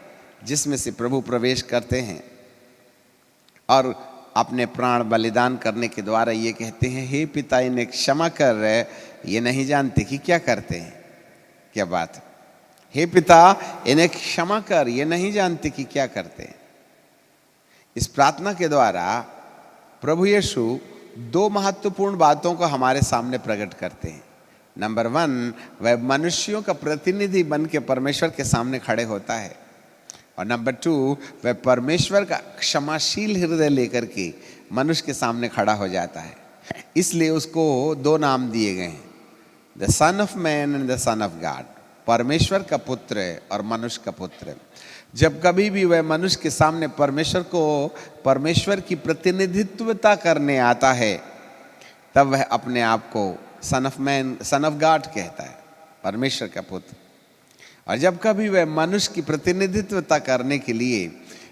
जिसमें से प्रभु प्रवेश करते हैं और अपने प्राण बलिदान करने के द्वारा ये कहते हैं, हे पिता इन्हें क्षमा कर रहे, ये नहीं जानते कि क्या करते हैं। क्या बात है, हे पिता इन्हें क्षमा कर, ये नहीं जानते कि क्या करते हैं। इस प्रार्थना के द्वारा प्रभु यीशु दो महत्वपूर्ण बातों को हमारे सामने प्रकट करते हैं। नंबर 1, वह मनुष्यों का प्रतिनिधि बन के परमेश्वर के सामने खड़े होता है और नंबर 2, वह परमेश्वर का क्षमाशील हृदय लेकर के मनुष्य के सामने खड़ा हो जाता है। इसलिए उसको 2 नाम दिए गए हैं, the son of man and the son of God, परमेश्वर का पुत्र और मनुष्य का पुत्र। जब कभी भी वह मनुष्य के सामने परमेश्वर की प्रतिनिधित्वता करने आता है, तब वह अपने आप को son of man, son of God कहता है, परमेश्वर का पुत्र। और जब कभी वह मनुष्य की प्रतिनिधित्वता करने के लिए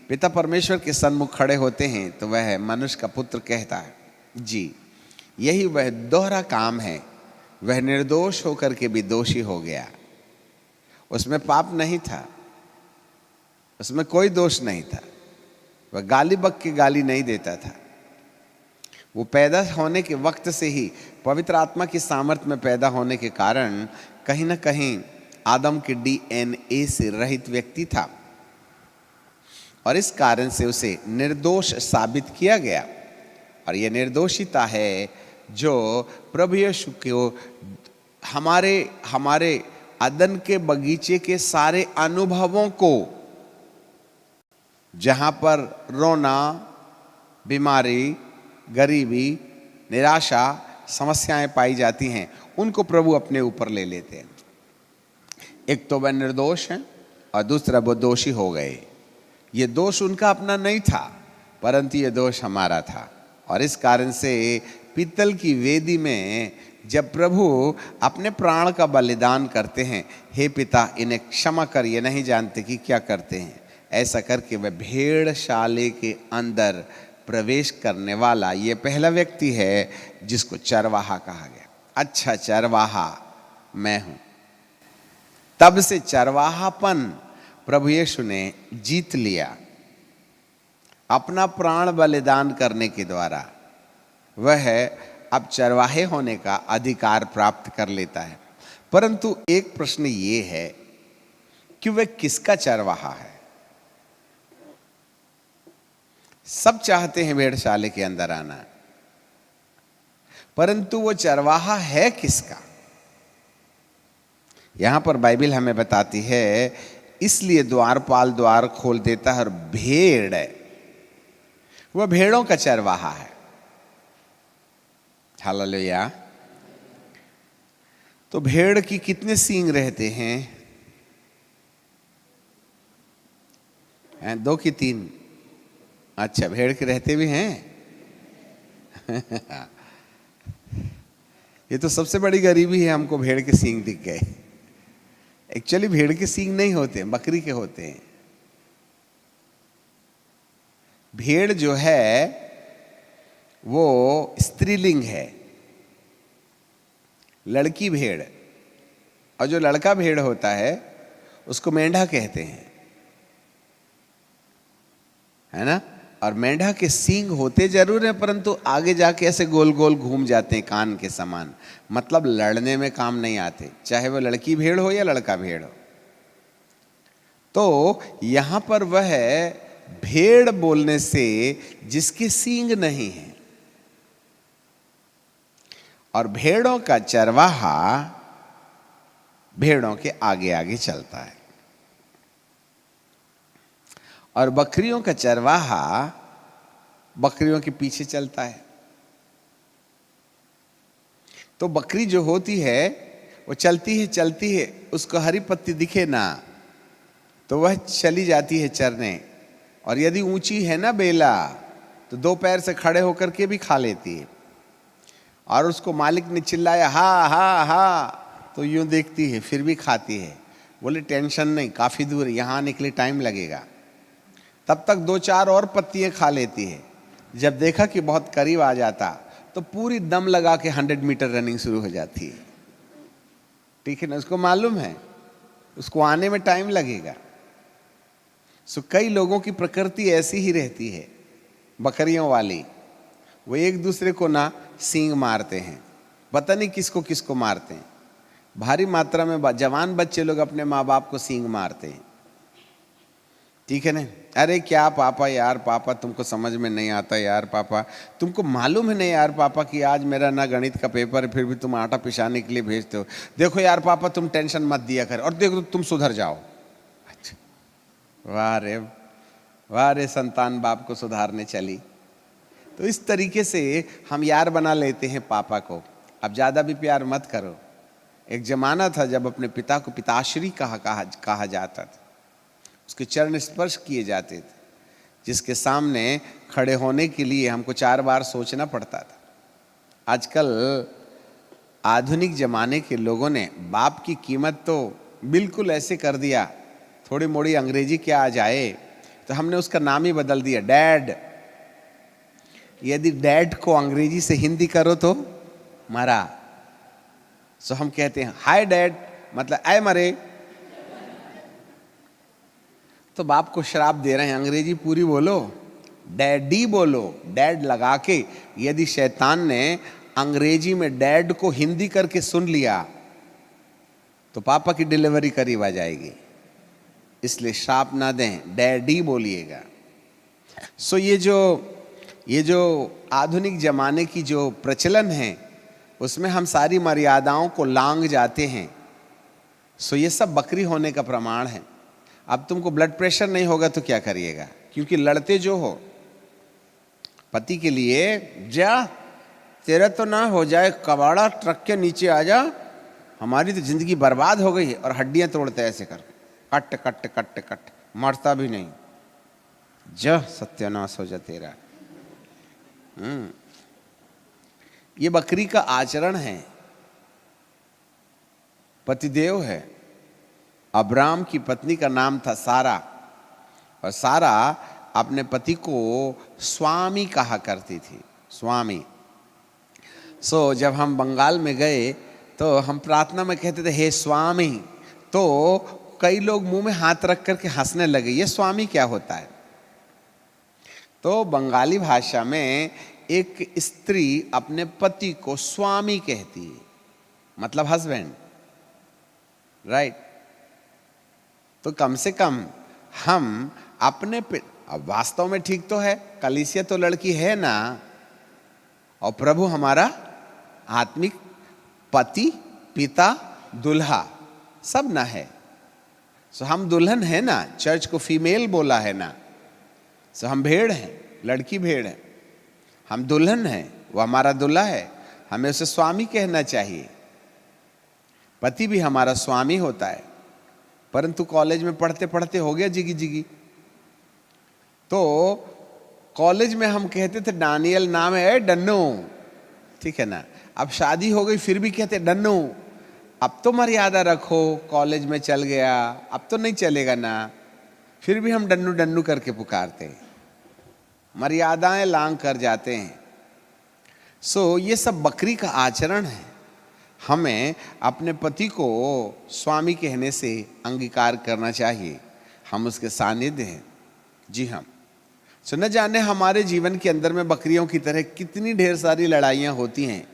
पिता परमेश्वर के सन्मुख खड़े होते हैं, तो वह मनुष्य का पुत्र कहता है। जी, यही वह दोहरा काम है। वह निर्दोष होकर के भी दोषी हो गया। उसमें पाप नहीं था, उसमें कोई दोष नहीं था। वह गाली बक के गाली नहीं देता था। वो पैदा होने के वक्त से ही पवित्र आत्मा की सामर्थ्य में पैदा होने के कारण कहीं ना कहीं आदम के DNA से रहित व्यक्ति था और इस कारण से उसे निर्दोष साबित किया गया। और यह निर्दोषिता है जो प्रभु यीशु को हमारे अदन के बगीचे के सारे अनुभवों को, जहां पर रोना, बीमारी, गरीबी, निराशा, समस्याएं पाई जाती हैं, उनको प्रभु अपने ऊपर ले लेते हैं। एक तो वह निर्दोष हैं और दूसरा वो दोषी हो गए। ये दोष उनका अपना नहीं था, परंतु ये दोष हमारा था। और इस कारण से पीतल की वेदी में जब प्रभु अपने प्राण का बलिदान करते हैं, हे पिता इन्हें क्षमा कर, ये नहीं जानते कि क्या करते हैं, ऐसा करके वह भेड़शाले के अंदर प्रवेश करने वाला ये पहला व्यक्ति है जिसको चरवाहा कहा गया। अच्छा चरवाहा मैं हूं। तब से चरवाहापन प्रभु यीशु ने जीत लिया। अपना प्राण बलिदान करने के द्वारा वह अब चरवाहे होने का अधिकार प्राप्त कर लेता है। परंतु एक प्रश्न ये है कि वह किसका चरवाहा है। सब चाहते हैं भेड़शाले के अंदर आना, परंतु वो चरवाहा है किसका। यहां पर बाइबल हमें बताती है, इसलिए द्वारपाल द्वार खोल देता है और भेड़, वह भेड़ों का चरवाहा है। हालेलुया। तो भेड़ की कितने सींग रहते हैं? 2 कि 3? अच्छा, भेड़ के रहते भी हैं। ये तो सबसे बड़ी गरीबी है, हमको भेड़ के सींग दिख गए। एक्चुअली भेड़ के सींग नहीं होते, बकरी के होते हैं। भेड़ जो है वो स्त्रीलिंग है, लड़की भेड़, और जो लड़का भेड़ होता है उसको मेंढा कहते हैं, है ना। और मेंढा के सींग होते जरूर हैं, परंतु आगे जाके ऐसे गोल गोल घूम जाते हैं कान के समान, मतलब लड़ने में काम नहीं आते, चाहे वो लड़की भेड़ हो या लड़का भेड़ हो। तो यहां पर वह भेड़ बोलने से जिसके सींग नहीं है, और भेड़ों का चरवाहा भेड़ों के आगे आगे चलता है, और बकरियों का चरवाहा बकरियों के पीछे चलता है। तो बकरी जो होती है वो चलती है, उसको हरी पत्ती दिखे ना तो वह चली जाती है चरने, और यदि ऊंची है ना बेला तो दो पैर से खड़े होकर के भी खा लेती है। और उसको मालिक ने चिल्लाया हा हा हा तो यूं देखती है फिर भी खाती है। बोले टेंशन नहीं, काफ़ी दूर, यहाँ आने के लिए टाइम लगेगा। तब तक दो चार और पत्तियाँ खा लेती है। जब देखा कि बहुत करीब आ जाता तो पूरी दम लगा के 100 मीटर रनिंग शुरू हो जाती है। ठीक है ना, उसको मालूम है उसको आने में टाइम लगेगा। सो कई लोगों की प्रकृति ऐसी ही रहती है बकरियों वाली, वो एक दूसरे को ना सींग मारते हैं, पता नहीं किसको किसको मारते हैं। भारी मात्रा में जवान बच्चे लोग अपने माँ बाप को सींग मारते हैं। ठीक है ना, अरे क्या पापा, यार पापा तुमको समझ में नहीं आता, यार पापा तुमको मालूम है नहीं, यार पापा कि आज मेरा ना गणित का पेपर है, फिर भी तुम आटा पिसाने के लिए भेजते हो। देखो यार पापा तुम टेंशन मत दिया कर, और देखो तुम सुधर जाओ। अच्छा, वाह रे संतान बाप को सुधारने चली। तो इस तरीके से हम यार बना लेते हैं पापा को। अब ज़्यादा भी प्यार मत करो। एक जमाना था जब अपने पिता को पिताश्री कहा जाता था, उसके चरण स्पर्श किए जाते थे, जिसके सामने खड़े होने के लिए हमको 4 बार सोचना पड़ता था। आजकल आधुनिक ज़माने के लोगों ने बाप की कीमत तो बिल्कुल ऐसे कर दिया, थोड़ी मोड़ी अंग्रेजी क्या आ जाए तो हमने उसका नाम ही बदल दिया, डैड। यदि डैड को अंग्रेजी से हिंदी करो तो मरा। सो हम कहते हैं हाय डैड, मतलब आए मरे। तो बाप को श्राप दे रहे हैं, अंग्रेजी पूरी बोलो, डैडी बोलो, डैड लगा के। यदि शैतान ने अंग्रेजी में डैड को हिंदी करके सुन लिया तो पापा की डिलीवरी करीब आ जाएगी। इसलिए श्राप ना दें, डैडी बोलिएगा। सो ये जो आधुनिक जमाने की जो प्रचलन है उसमें हम सारी मर्यादाओं को लांघ जाते हैं। सो ये सब बकरी होने का प्रमाण है। अब तुमको ब्लड प्रेशर नहीं होगा तो क्या करिएगा, क्योंकि लड़ते जो हो पति के लिए, जा तेरा तो ना हो जाए कबाड़ा, ट्रक के नीचे आ जा, हमारी तो जिंदगी बर्बाद हो गई है, और हड्डियां तोड़ते ऐसे कर, कट कट कट कट, मरता भी नहीं, जा सत्यानाश हो जा तेरा। ये बकरी का आचरण है। पतिदेव है। अब्राम की पत्नी का नाम था सारा, और सारा अपने पति को स्वामी कहा करती थी, स्वामी। सो जब हम बंगाल में गए तो हम प्रार्थना में कहते थे हे स्वामी, तो कई लोग मुंह में हाथ रख करके हंसने लगे, ये स्वामी क्या होता है। तो बंगाली भाषा में एक स्त्री अपने पति को स्वामी कहती है, मतलब हस्बैंड, राइट। तो कम से कम हम अपने अब वास्तव में ठीक तो है, कलीसिया तो लड़की है ना, और प्रभु हमारा आत्मिक पति, पिता, दुल्हा सब ना है। सो हम दुल्हन है ना, चर्च को फीमेल बोला है ना। सो हम भेड़ हैं, लड़की भेड़ है, हम दुल्हन हैं, वो हमारा दूल्हा है, हमें उसे स्वामी कहना चाहिए। पति भी हमारा स्वामी होता है। परंतु कॉलेज में पढ़ते पढ़ते हो गया जिगी जिगी, तो कॉलेज में हम कहते थे डानियल नाम है, डन्नू, ठीक है ना। अब शादी हो गई फिर भी कहते डन्नू। अब तो मर्यादा रखो, कॉलेज में चल गया, अब तो नहीं चलेगा ना, फिर भी हम डन्नू डन्नू करके पुकारते हैं, मर्यादाएं लांघ कर जाते हैं। सो ये सब बकरी का आचरण है। हमें अपने पति को स्वामी कहने से अंगीकार करना चाहिए, हम उसके सानिध्य हैं। जी हाँ। सो न जाने हमारे जीवन के अंदर में बकरियों की तरह कितनी ढेर सारी लड़ाइयाँ होती हैं,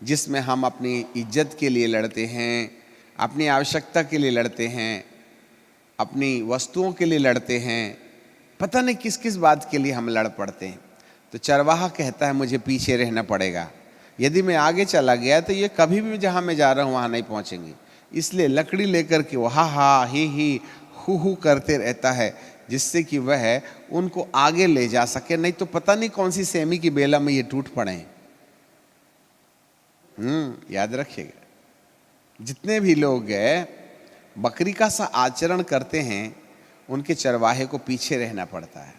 जिसमें हम अपनी इज्जत के लिए लड़ते हैं, अपनी आवश्यकता के लिए लड़ते हैं, अपनी वस्तुओं के लिए लड़ते हैं, पता नहीं किस किस बात के लिए हम लड़ पड़ते हैं। तो चरवाहा कहता है मुझे पीछे रहना पड़ेगा, यदि मैं आगे चला गया तो ये कभी भी जहाँ मैं जा रहा हूँ वहाँ नहीं पहुँचेंगे, इसलिए लकड़ी लेकर के वो हा हा ही हु करते रहता है, जिससे कि वह उनको आगे ले जा सके, नहीं तो पता नहीं कौन सी सेमी की बेला में ये टूट पड़े। याद रखिएगा, जितने भी लोग बकरी का सा आचरण करते हैं उनके चरवाहे को पीछे रहना पड़ता है।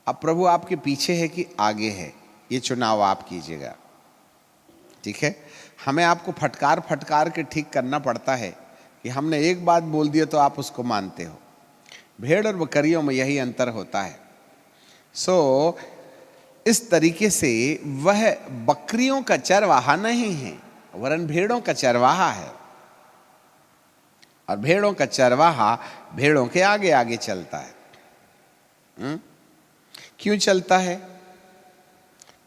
अब प्रभु आपके पीछे है कि आगे है, ये चुनाव आप कीजिएगा। ठीक है, हमें आपको फटकार फटकार के ठीक करना पड़ता है कि हमने एक बात बोल दिया तो आप उसको मानते हो। भेड़ और बकरियों में यही अंतर होता है। इस तरीके से वह बकरियों का चरवाहा नहीं है, वरन भेड़ों का चरवाहा है। और भेड़ों का चरवाहा भेड़ों के आगे आगे चलता है। क्यों चलता है?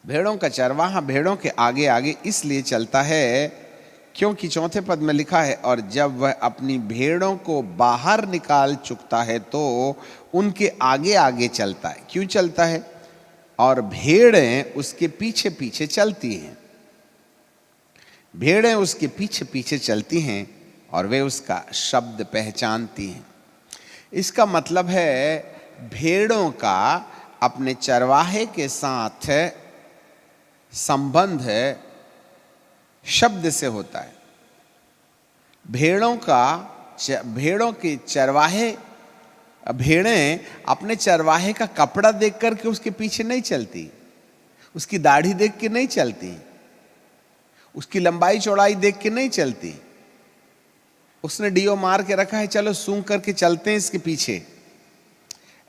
भेड़ों का चरवाहा भेड़ों के आगे आगे इसलिए चलता है क्योंकि चौथे पद में लिखा है, और जब वह अपनी भेड़ों को बाहर निकाल चुकता है तो उनके आगे आगे चलता है। क्यों चलता है? और भेड़ें उसके पीछे पीछे चलती हैं। भेड़ें उसके पीछे पीछे चलती हैं और वे उसका शब्द पहचानती हैं। इसका मतलब है भेड़ों का अपने चरवाहे के साथ संबंध शब्द से होता है। भेड़ों के चरवाहे, भेड़ें अपने चरवाहे का कपड़ा देख करके उसके पीछे नहीं चलती, उसकी दाढ़ी देख के नहीं चलती, उसकी लंबाई चौड़ाई देख के नहीं चलती, उसने डीओ मार के रखा है चलो सूंघ करके चलते हैं इसके पीछे,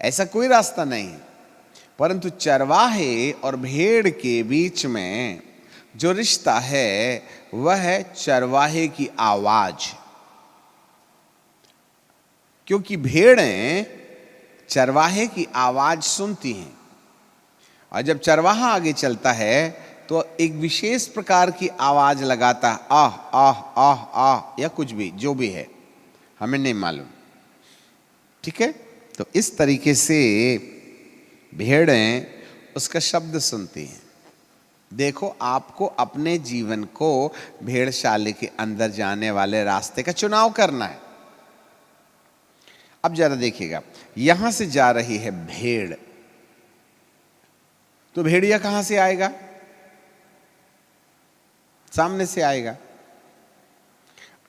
ऐसा कोई रास्ता नहीं है। परंतु चरवाहे और भेड़ के बीच में जो रिश्ता है वह है चरवाहे की आवाज। क्योंकि भेड़ें चरवाहे की आवाज सुनती हैं, और जब चरवाहा आगे चलता है तो एक विशेष प्रकार की आवाज लगाता है, आह आह आह आह, या कुछ भी जो भी है, हमें नहीं मालूम। ठीक है, तो इस तरीके से भेड़ें उसका शब्द सुनती हैं। देखो, आपको अपने जीवन को भेड़शाले के अंदर जाने वाले रास्ते का चुनाव करना है। अब जरा देखिएगा, यहां से जा रही है भेड़, तो भेड़िया कहां से आएगा? सामने से आएगा।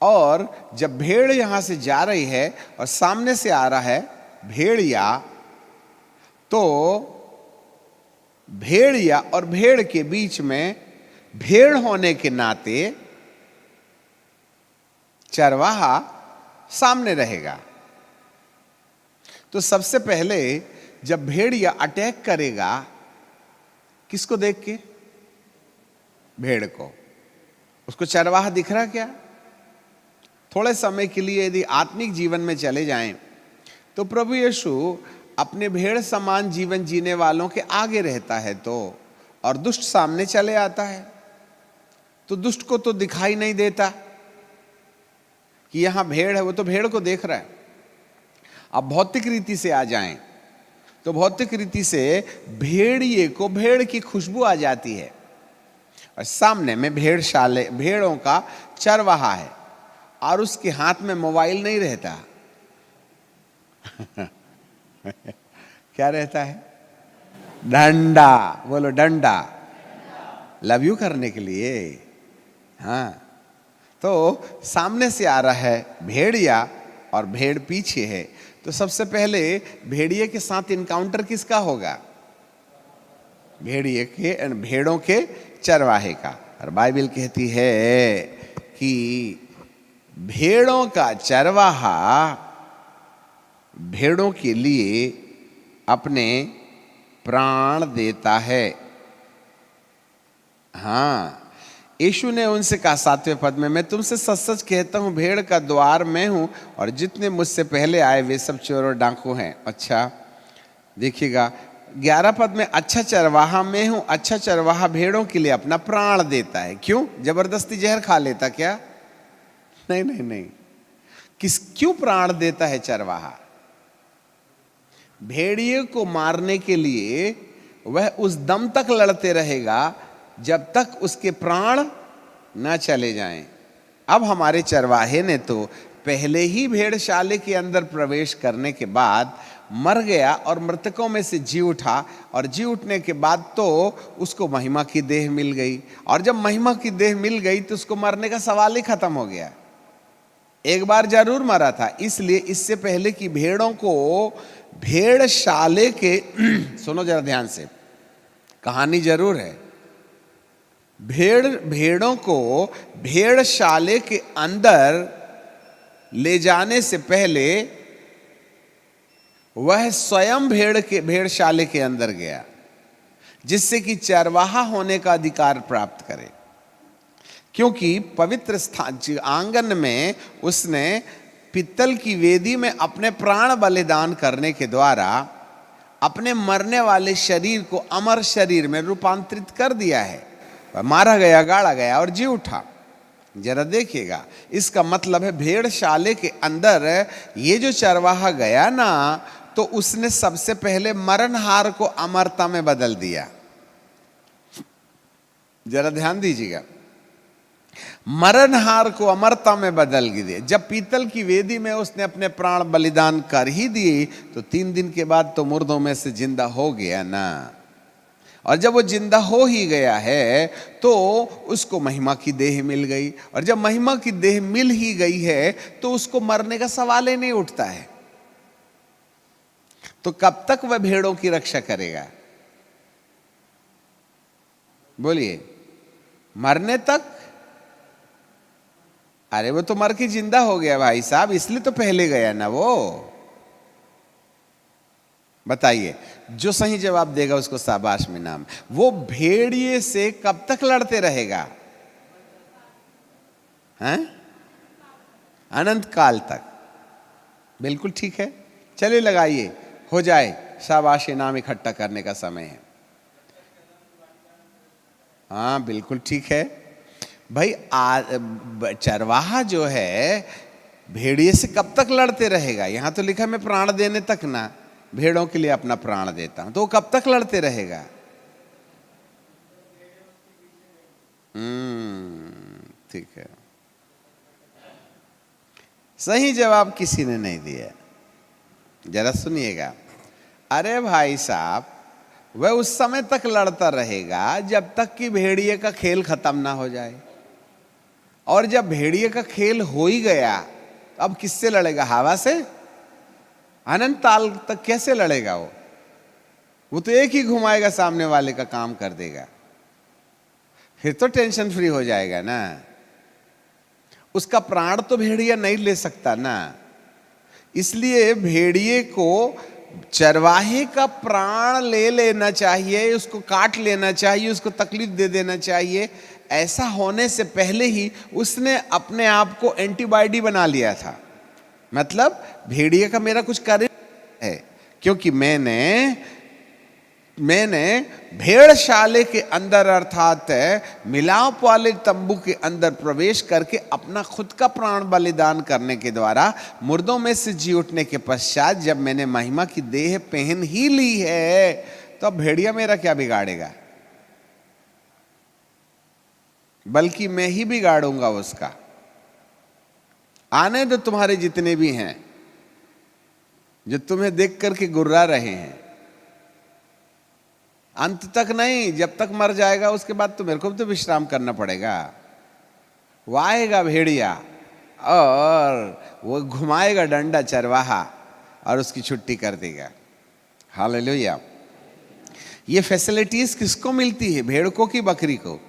और जब भेड़ यहां से जा रही है और सामने से आ रहा है भेड़िया, तो भेड़िया और भेड़ के बीच में भेड़ होने के नाते चरवाहा सामने रहेगा। तो सबसे पहले जब भेड़िया अटैक करेगा, किसको देख के? भेड़ को। उसको चरवाहा दिख रहा क्या? थोड़े समय के लिए यदि आत्मिक जीवन में चले जाएं तो प्रभु यीशु अपने भेड़ समान जीवन जीने वालों के आगे रहता है, तो और दुष्ट सामने चले आता है, तो दुष्ट को तो दिखाई नहीं देता कि यहां भेड़ है, वो तो भेड़ को देख रहा है। अब भौतिक रीति से आ जाएं तो भौतिक रीति से भेड़िए को भेड़ की खुशबू आ जाती है, और सामने में भेड़ों का चरवाहा है, और उसके हाथ में मोबाइल नहीं रहता। क्या रहता है? डंडा। बोलो डंडा, लव यू करने के लिए। हाँ, तो सामने से आ रहा है भेड़िया और भेड़ पीछे है, तो सबसे पहले भेड़िए के साथ इनकाउंटर किसका होगा? भेड़ों के चरवाहे का। और बाइबल कहती है कि भेड़ों का चरवाहा भेड़ों के लिए अपने प्राण देता है। हाँ, यीशु ने उनसे कहा 7वें पद में, मैं तुमसे सच सच कहता हूं, भेड़ का द्वार मैं हूं, और जितने मुझसे पहले आए वे सब चोर और डाकू हैं। अच्छा देखिएगा 11 पद में, अच्छा चरवाहा मैं हूं, अच्छा चरवाहा भेड़ों के लिए अपना प्राण देता है। क्यों? जबरदस्ती जहर खा लेता क्या? नहीं नहीं नहीं। क्यों प्राण देता है चरवाहा? भेड़िए को मारने के लिए वह उस दम तक लड़ते रहेगा जब तक उसके प्राण न चले जाएं। अब हमारे चरवाहे ने तो पहले ही भेड़शाले के अंदर प्रवेश करने के बाद मर गया और मृतकों में से जी उठा, और जी उठने के बाद तो उसको महिमा की देह मिल गई, और जब महिमा की देह मिल गई तो उसको मरने का सवाल ही खत्म हो गया। एक बार जरूर मरा था, इसलिए इससे पहले की भेड़ों को भेड़शाले के सुनो जरा ध्यान से, कहानी जरूर है। भेड़ों को भेड़शाले के अंदर ले जाने से पहले वह स्वयं भेड़शाले के अंदर गया, जिससे कि चरवाहा होने का अधिकार प्राप्त करे, क्योंकि पवित्र स्थान आंगन में उसने पित्तल की वेदी में अपने प्राण बलिदान करने के द्वारा अपने मरने वाले शरीर को अमर शरीर में रूपांतरित कर दिया है। वह मारा गया, गाड़ा गया और जी उठा। जरा देखिएगा, इसका मतलब है भेड़शाले के अंदर ये जो चरवाहा गया ना, तो उसने सबसे पहले मरणहार को अमरता में बदल दिया। जरा ध्यान दीजिएगा, मरणहार को अमरता में बदल दिया। जब पीतल की वेदी में उसने अपने प्राण बलिदान कर ही दिए, तो 3 दिन के बाद तो मुर्दों में से जिंदा हो गया ना। और जब वो जिंदा हो ही गया है तो उसको महिमा की देह मिल गई, और जब महिमा की देह मिल ही गई है तो उसको मरने का सवाल ही नहीं उठता है। तो कब तक वह भेड़ों की रक्षा करेगा? बोलिए, मरने तक? अरे वो तो मर के जिंदा हो गया भाई साहब, इसलिए तो पहले गया ना वो। बताइए, जो सही जवाब देगा उसको शाबाश में नाम। वो भेड़िए से कब तक लड़ते रहेगा? हैं? अनंत काल तक। बिल्कुल ठीक है, चलिए लगाइए, हो जाए, शाबाश इनाम इकट्ठा करने का समय है। हाँ बिल्कुल ठीक है भाई। चरवाहा जो है भेड़िए से कब तक लड़ते रहेगा? यहां तो लिखा मैं प्राण देने तक ना, भेड़ों के लिए अपना प्राण देता हूं, तो वो कब तक लड़ते रहेगा? ठीक है, सही जवाब किसी ने नहीं दिया। जरा सुनिएगा, अरे भाई साहब, वह उस समय तक लड़ता रहेगा जब तक कि भेड़िए का खेल खत्म ना हो जाए, और जब भेड़िए का खेल हो ही गया, अब किससे लड़ेगा? हवा से? अनंत काल तक कैसे लड़ेगा वो तो एक ही घुमाएगा, सामने वाले का काम कर देगा, फिर तो टेंशन फ्री हो जाएगा ना। उसका प्राण तो भेड़िया नहीं ले सकता ना, इसलिए भेड़िए को चरवाहे का प्राण ले लेना चाहिए, उसको काट लेना चाहिए, उसको तकलीफ दे देना चाहिए। ऐसा होने से पहले ही उसने अपने आप को एंटीबॉडी बना लिया था। मतलब भेड़िए का मेरा कुछ कार्य है, क्योंकि मैंने भेड़शाले के अंदर अर्थात मिलाप वाले तंबू के अंदर प्रवेश करके अपना खुद का प्राण बलिदान करने के द्वारा मुर्दों में से जी उठने के पश्चात जब मैंने महिमा की देह पहन ही ली है, तो अब भेड़िया मेरा क्या बिगाड़ेगा? बल्कि मैं ही बिगाड़ूंगा उसका। आने दो तुम्हारे जितने भी हैं जो तुम्हें देख करके गुर्रा रहे हैं, अंत तक नहीं, जब तक मर जाएगा उसके बाद तो मेरे को भी तो विश्राम करना पड़ेगा। वो आएगा भेड़िया और वो घुमाएगा डंडा चरवाहा और उसकी छुट्टी कर देगा। हालेलुया। ये फैसिलिटीज किसको मिलती है? भेड़ को कि बकरी को?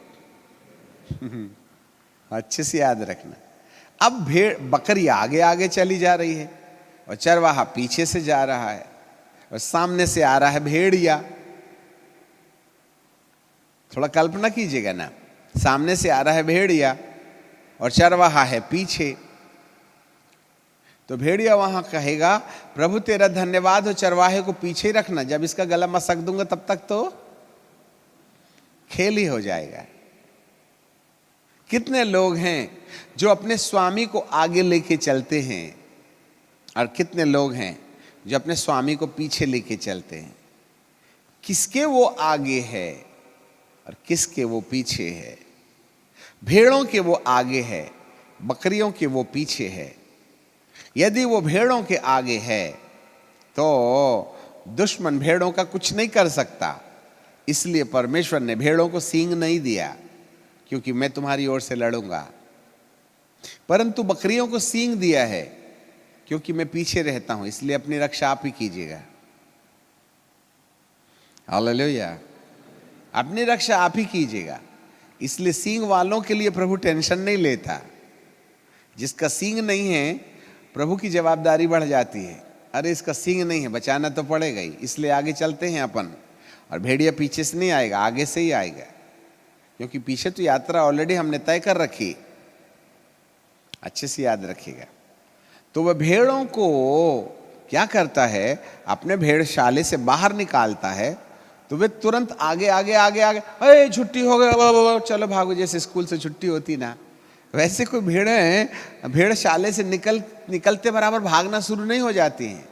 अच्छे से याद रखना। अब बकरी आगे आगे चली जा रही है और चरवाहा पीछे से जा रहा है, और सामने से आ रहा है भेड़िया। थोड़ा कल्पना कीजिएगा ना, सामने से आ रहा है भेड़िया और चरवाहा है पीछे। तो भेड़िया वहां कहेगा, प्रभु तेरा धन्यवाद हो, चरवाहे को पीछे ही रखना, जब इसका गला मसक दूंगा तब तक तो खेल ही हो जाएगा। कितने लोग हैं जो अपने स्वामी को आगे लेके चलते हैं, और कितने लोग हैं जो अपने स्वामी को पीछे लेके चलते हैं। किसके वो आगे है और किसके वो पीछे है? भेड़ों के वो आगे है, बकरियों के वो पीछे है। यदि वो भेड़ों के आगे है तो दुश्मन भेड़ों का कुछ नहीं कर सकता। इसलिए परमेश्वर ने भेड़ों को सींग नहीं दिया, क्योंकि मैं तुम्हारी ओर से लड़ूंगा। परंतु बकरियों को सींग दिया है, क्योंकि मैं पीछे रहता हूं, इसलिए अपनी रक्षा आप ही कीजिएगा। हालेलुया। अपनी रक्षा आप ही कीजिएगा। इसलिए सींग वालों के लिए प्रभु टेंशन नहीं लेता। जिसका सींग नहीं है, प्रभु की जवाबदारी बढ़ जाती है। अरे इसका सींग नहीं है, बचाना तो पड़ेगा ही, इसलिए आगे चलते हैं अपन। और भेड़िया पीछे से नहीं आएगा, आगे से ही आएगा, क्योंकि पीछे तो यात्रा ऑलरेडी हमने तय कर रखी। अच्छे से याद रखिएगा। तो वह भेड़ों को क्या करता है, अपने भेड़शाले से बाहर निकालता है, तो वे तुरंत आगे आगे आगे आगे, अरे छुट्टी हो गया, चलो भागो, जैसे स्कूल से छुट्टी होती ना, वैसे कोई भेड़शाले से निकलते बराबर भागना शुरू नहीं हो जाती हैं।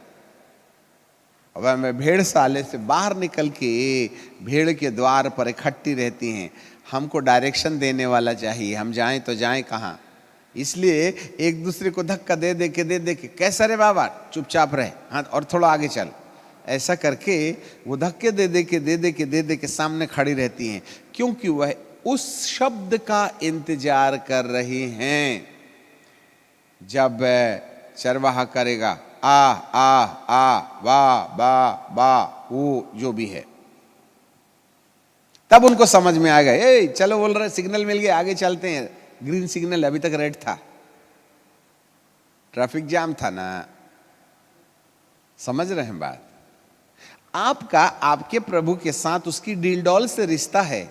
वह मैं भेड़शाले से बाहर निकल के भेड़ के द्वार पर इकट्ठी रहती हैं। हमको डायरेक्शन देने वाला चाहिए, हम जाएं तो जाएं कहाँ। इसलिए एक दूसरे को धक्का दे दे के कैसा रे बाबा, चुपचाप रहे, हाँ और थोड़ा आगे चल, ऐसा करके वो धक्के दे दे के सामने खड़ी रहती हैं, क्योंकि वह उस शब्द का इंतजार कर रही हैं जब चरवाहा करेगा आ आ आ बा बा बा, वो जो भी है, तब उनको समझ में आ गया, ए चलो बोल रहे, सिग्नल मिल गया, आगे चलते हैं। ग्रीन सिग्नल, अभी तक रेड था, ट्रैफिक जाम था ना। समझ रहे हैं बात। आपका आपके प्रभु के साथ उसकी डील डॉल से रिश्ता है,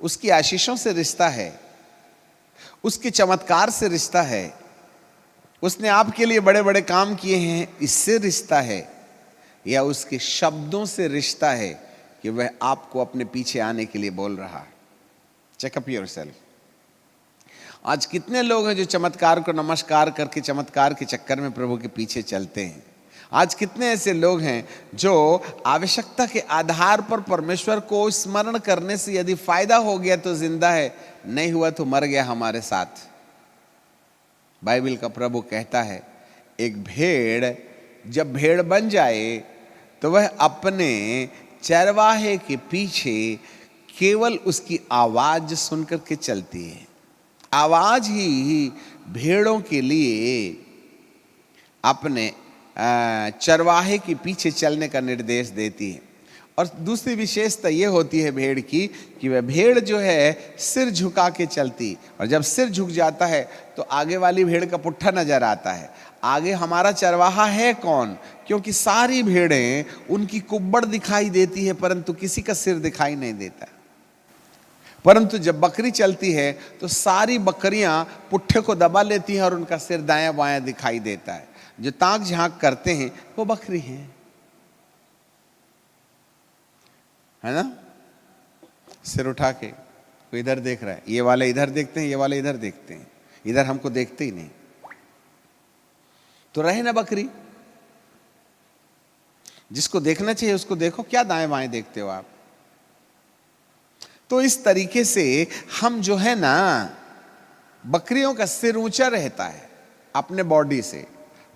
उसकी आशीषों से रिश्ता है, उसके चमत्कार से रिश्ता है, उसने आपके लिए बड़े बड़े काम किए हैं, इससे रिश्ता है, या उसके शब्दों से रिश्ता है कि वह आपको अपने पीछे आने के लिए बोल रहा है। Checkup yourself. आज कितने लोग हैं जो चमत्कार को नमस्कार करके चमत्कार के चक्कर में प्रभु के पीछे चलते हैं। आज कितने ऐसे लोग हैं जो आवश्यकता के आधार पर परमेश्वर को स्मरण करने से यदि फायदा हो गया तो जिंदा है, नहीं हुआ तो मर गया हमारे साथ। बाइबल का प्रभु कहता है, एक भेड़ जब भेड़ बन जाए तो वह अपने चरवाहे के पीछे केवल उसकी आवाज सुनकर के चलती है। आवाज ही भेड़ों के लिए अपने चरवाहे के पीछे चलने का निर्देश देती है। और दूसरी विशेषता यह होती है भेड़ की कि वह भेड़ जो है सिर झुका के चलती, और जब सिर झुक जाता है तो आगे वाली भेड़ का पुट्ठा नजर आता है। आगे हमारा चरवाहा है कौन, क्योंकि सारी भेड़ें उनकी कुब्बड़ दिखाई देती है परंतु किसी का सिर दिखाई नहीं देता। परंतु जब बकरी चलती है तो सारी बकरियां पुट्ठे को दबा लेती हैं और उनका सिर दायां बायां दिखाई देता है। जो ताक झांक करते हैं वो बकरी हैं, है ना। सिर उठा के कोई इधर देख रहा है, ये वाले इधर देखते हैं, ये वाले इधर देखते हैं, इधर हमको देखते ही नहीं, तो रहे ना बकरी। जिसको देखना चाहिए उसको देखो, क्या दाएं बाएं देखते हो आप। तो इस तरीके से हम जो है ना, बकरियों का सिर ऊंचा रहता है अपने बॉडी से,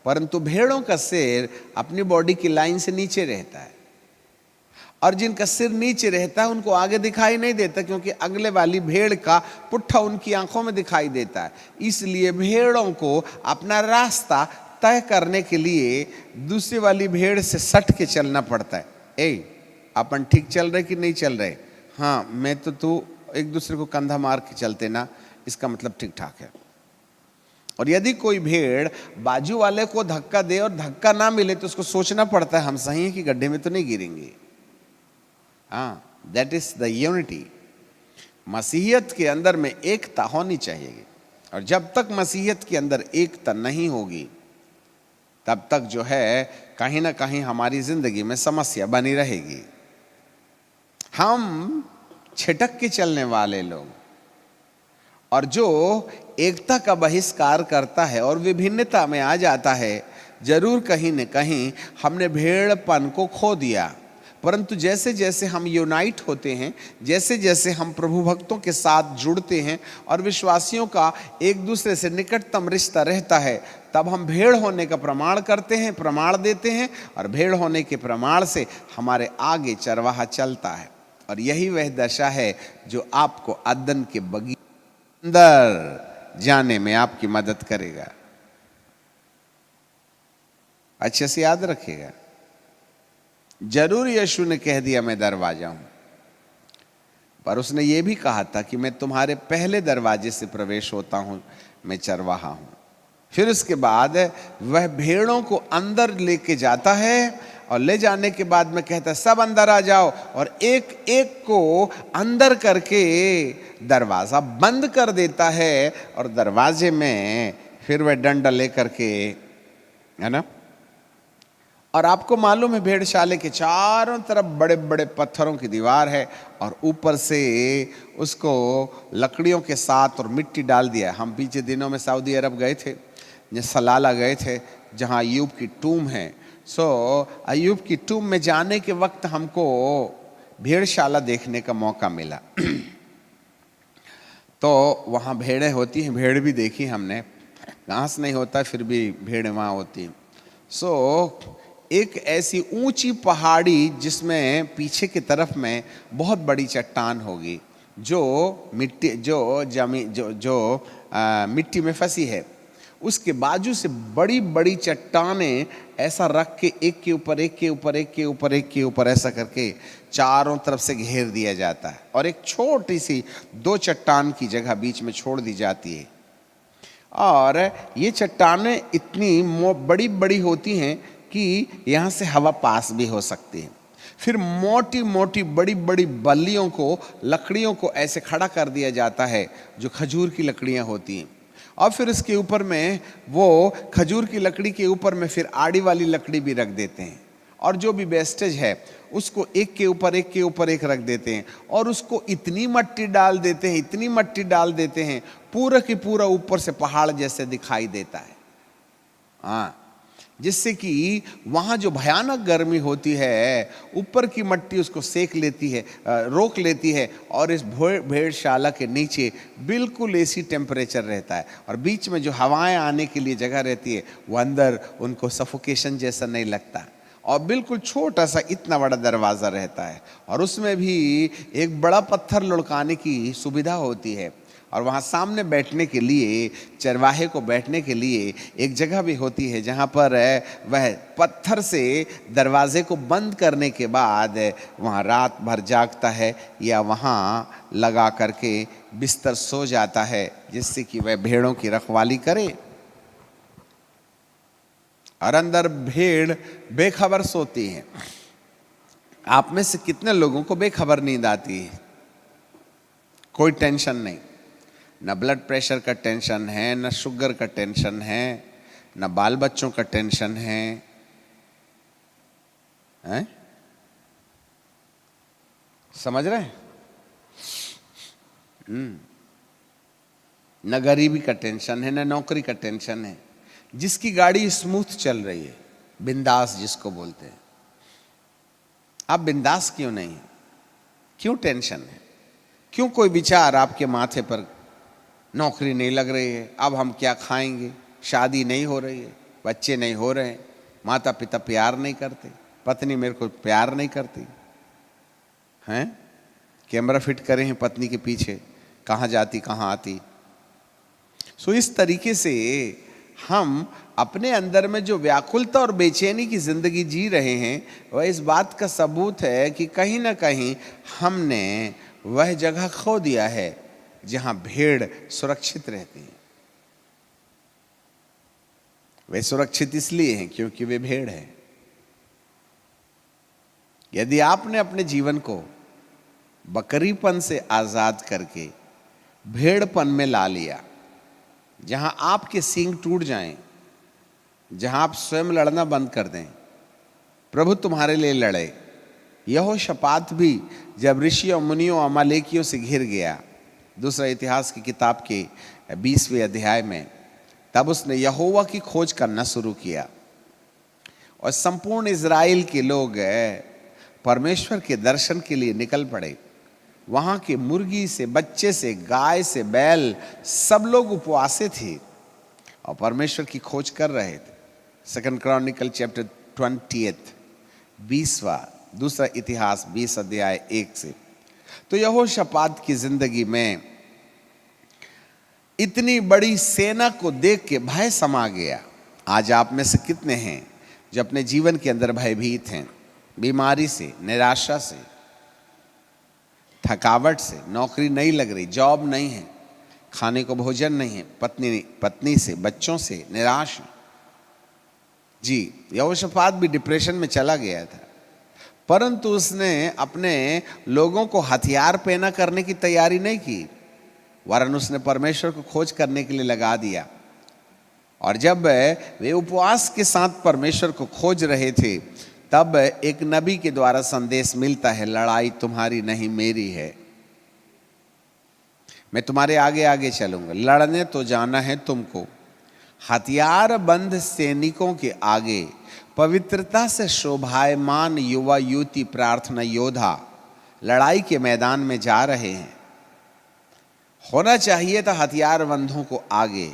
परंतु भेड़ों का सिर अपनी बॉडी की लाइन से नीचे रहता है। और जिनका सिर नीचे रहता है उनको आगे दिखाई नहीं देता, क्योंकि अगले वाली भेड़ का पुट्ठा उनकी आंखों में दिखाई देता है। इसलिए भेड़ों को अपना रास्ता तय करने के लिए दूसरी वाली भेड़ से सट के चलना पड़ता है। अपन ठीक चल रहे कि नहीं चल रहे, हाँ मैं तो तू एक दूसरे को कंधा मार के चलते ना, इसका मतलब ठीक ठाक है। और यदि कोई भेड़ बाजू वाले को धक्का दे और धक्का ना मिले तो उसको सोचना पड़ता है हम सही है कि गड्ढे में तो नहीं गिरेंगे। हाँ, दैट इज द यूनिटी। मसीहियत के अंदर में एकता होनी चाहिए, और जब तक मसीहियत के अंदर एकता नहीं होगी तब तक जो है कहीं ना कहीं हमारी जिंदगी में समस्या बनी रहेगी। हम छिटक के चलने वाले लोग, और जो एकता का बहिष्कार करता है और विभिन्नता में आ जाता है, जरूर कहीं न कहीं हमने भेड़पन को खो दिया। परंतु जैसे जैसे हम यूनाइट होते हैं, जैसे जैसे हम प्रभु भक्तों के साथ जुड़ते हैं और विश्वासियों का एक दूसरे से निकटतम रिश्ता रहता है, तब हम भेड़ होने का प्रमाण करते हैं, प्रमाण देते हैं, और भेड़ होने के प्रमाण से हमारे आगे चरवाहा चलता है। और यही वह दशा है जो आपको अदन के बगीचे अंदर जाने में आपकी मदद करेगा। अच्छे से याद रखिएगा, जरूर यीशु ने कह दिया मैं दरवाजा हूं, पर उसने ये भी कहा था कि मैं तुम्हारे पहले दरवाजे से प्रवेश होता हूं, मैं चरवाहा हूं। फिर उसके बाद वह भेड़ों को अंदर लेके जाता है, और ले जाने के बाद में कहता है सब अंदर आ जाओ, और एक एक को अंदर करके दरवाजा बंद कर देता है, और दरवाजे में फिर वह डंडा लेकर के, है ना। और आपको मालूम है भेड़शाले के चारों तरफ बड़े बड़े पत्थरों की दीवार है, और ऊपर से उसको लकड़ियों के साथ और मिट्टी डाल दिया। हम पीछे दिनों में सऊदी अरब गए थे, सलाला गए थे, जहाँ अय्यूब की टूम है। अय्यूब की टूम में जाने के वक्त हमको भेड़शाला देखने का मौका मिला। तो वहाँ भेड़ें होती हैं, भेड़ भी देखी हमने, घास नहीं होता फिर भी भेड़ वहाँ होती हैं। एक ऐसी ऊंची पहाड़ी जिसमें पीछे की तरफ में बहुत बड़ी चट्टान होगी, जो मिट्टी में फंसी है। उसके बाजू से बड़ी बड़ी चट्टानें ऐसा रख के एक के ऊपर एक के ऊपर एक के ऊपर एक के ऊपर ऐसा करके चारों तरफ से घेर दिया जाता है, और एक छोटी सी 2 चट्टान की जगह बीच में छोड़ दी जाती है। और ये चट्टानें इतनी बड़ी बड़ी होती हैं कि यहाँ से हवा पास भी हो सकती है। फिर मोटी मोटी बड़ी बड़ी बल्लियों को, लकड़ियों को ऐसे खड़ा कर दिया जाता है, जो खजूर की लकड़ियाँ होती हैं। और फिर इसके ऊपर में वो खजूर की लकड़ी के ऊपर में फिर आड़ी वाली लकड़ी भी रख देते हैं, और जो भी वेस्टेज है उसको एक के ऊपर एक के ऊपर एक रख देते हैं, और उसको इतनी मट्टी डाल देते हैं, इतनी मट्टी डाल देते हैं, पूरा की पूरा ऊपर से पहाड़ जैसे दिखाई देता है। हाँ, जिससे कि वहाँ जो भयानक गर्मी होती है, ऊपर की मट्टी उसको सेक लेती है, रोक लेती है, और इस भेड़शाला के नीचे बिल्कुल एसी टेम्परेचर रहता है, और बीच में जो हवाएं आने के लिए जगह रहती है, वो अंदर उनको सफोकेशन जैसा नहीं लगता, और बिल्कुल छोटा सा इतना बड़ा दरवाज़ा रहता है, और उसमें भी एक बड़ा पत्थर लुढ़काने की सुविधा होती है। और वहाँ सामने बैठने के लिए, चरवाहे को बैठने के लिए एक जगह भी होती है, जहाँ पर वह पत्थर से दरवाजे को बंद करने के बाद वहाँ रात भर जागता है, या वहाँ लगा करके बिस्तर सो जाता है, जिससे कि वह भेड़ों की रखवाली करे। और अंदर भेड़ बेखबर सोती है। आप में से कितने लोगों को बेखबर नींद आती है? कोई टेंशन नहीं, न ब्लड प्रेशर का टेंशन है, न शुगर का टेंशन है, न बाल बच्चों का टेंशन है, हैं? समझ रहे हैं? न गरीबी का टेंशन है, न नौकरी का टेंशन है। जिसकी गाड़ी स्मूथ चल रही है, बिंदास जिसको बोलते हैं, आप बिंदास क्यों नहीं है? क्यों टेंशन है? क्यों कोई विचार आपके माथे पर? नौकरी नहीं लग रही है, अब हम क्या खाएंगे, शादी नहीं हो रही है, बच्चे नहीं हो रहे हैं, माता पिता प्यार नहीं करते, पत्नी मेरे को प्यार नहीं करती हैं, कैमरा फिट करे हैं पत्नी के पीछे, कहाँ जाती कहाँ आती। सो इस तरीके से हम अपने अंदर में जो व्याकुलता और बेचैनी की जिंदगी जी रहे हैं, वह इस बात का सबूत है कि कहीं ना कहीं हमने वह जगह खो दिया है जहां भेड़ सुरक्षित रहती है। वे सुरक्षित इसलिए हैं क्योंकि वे भेड़ हैं। यदि आपने अपने जीवन को बकरीपन से आजाद करके भेड़पन में ला लिया, जहां आपके सींग टूट जाएं, जहां आप स्वयं लड़ना बंद कर दें, प्रभु तुम्हारे लिए लड़े। यहोशापात भी जब ऋषियों मुनियों अमालेकियों से घिर गया, दूसरा इतिहास की किताब के 20वें अध्याय में, तब उसने यहोवा की खोज करना शुरू किया, और संपूर्ण इज़राइल के लोग परमेश्वर के दर्शन के लिए निकल पड़े। वहां के मुर्गी से, बच्चे से, गाय से, बैल, सब लोग उपवासे थे और परमेश्वर की खोज कर रहे थे। 2 क्रॉनिकल चैप्टर 20, 20वां, दूसरा इतिहास 20 अध्याय 1 से। तो यहोशापात की जिंदगी में इतनी बड़ी सेना को देख के भय समा गया। आज आप में से कितने हैं जो अपने जीवन के अंदर भयभीत हैं? बीमारी से, निराशा से, थकावट से, नौकरी नहीं लग रही, जॉब नहीं है, खाने को भोजन नहीं है, पत्नी से, बच्चों से निराश है। जी, यहोशापात भी डिप्रेशन में चला गया था, परंतु उसने अपने लोगों को हथियार पैना करने की तैयारी नहीं की, वरन उसने परमेश्वर को खोज करने के लिए लगा दिया। और जब वे उपवास के साथ परमेश्वर को खोज रहे थे, तब एक नबी के द्वारा संदेश मिलता है, लड़ाई तुम्हारी नहीं मेरी है, मैं तुम्हारे आगे आगे चलूंगा, लड़ने तो जाना है तुमको। हथियार बंद सैनिकों के आगे पवित्रता से शोभायमान युवा युवती प्रार्थना योद्धा लड़ाई के मैदान में जा रहे हैं। होना चाहिए था हथियार बंदों को आगे,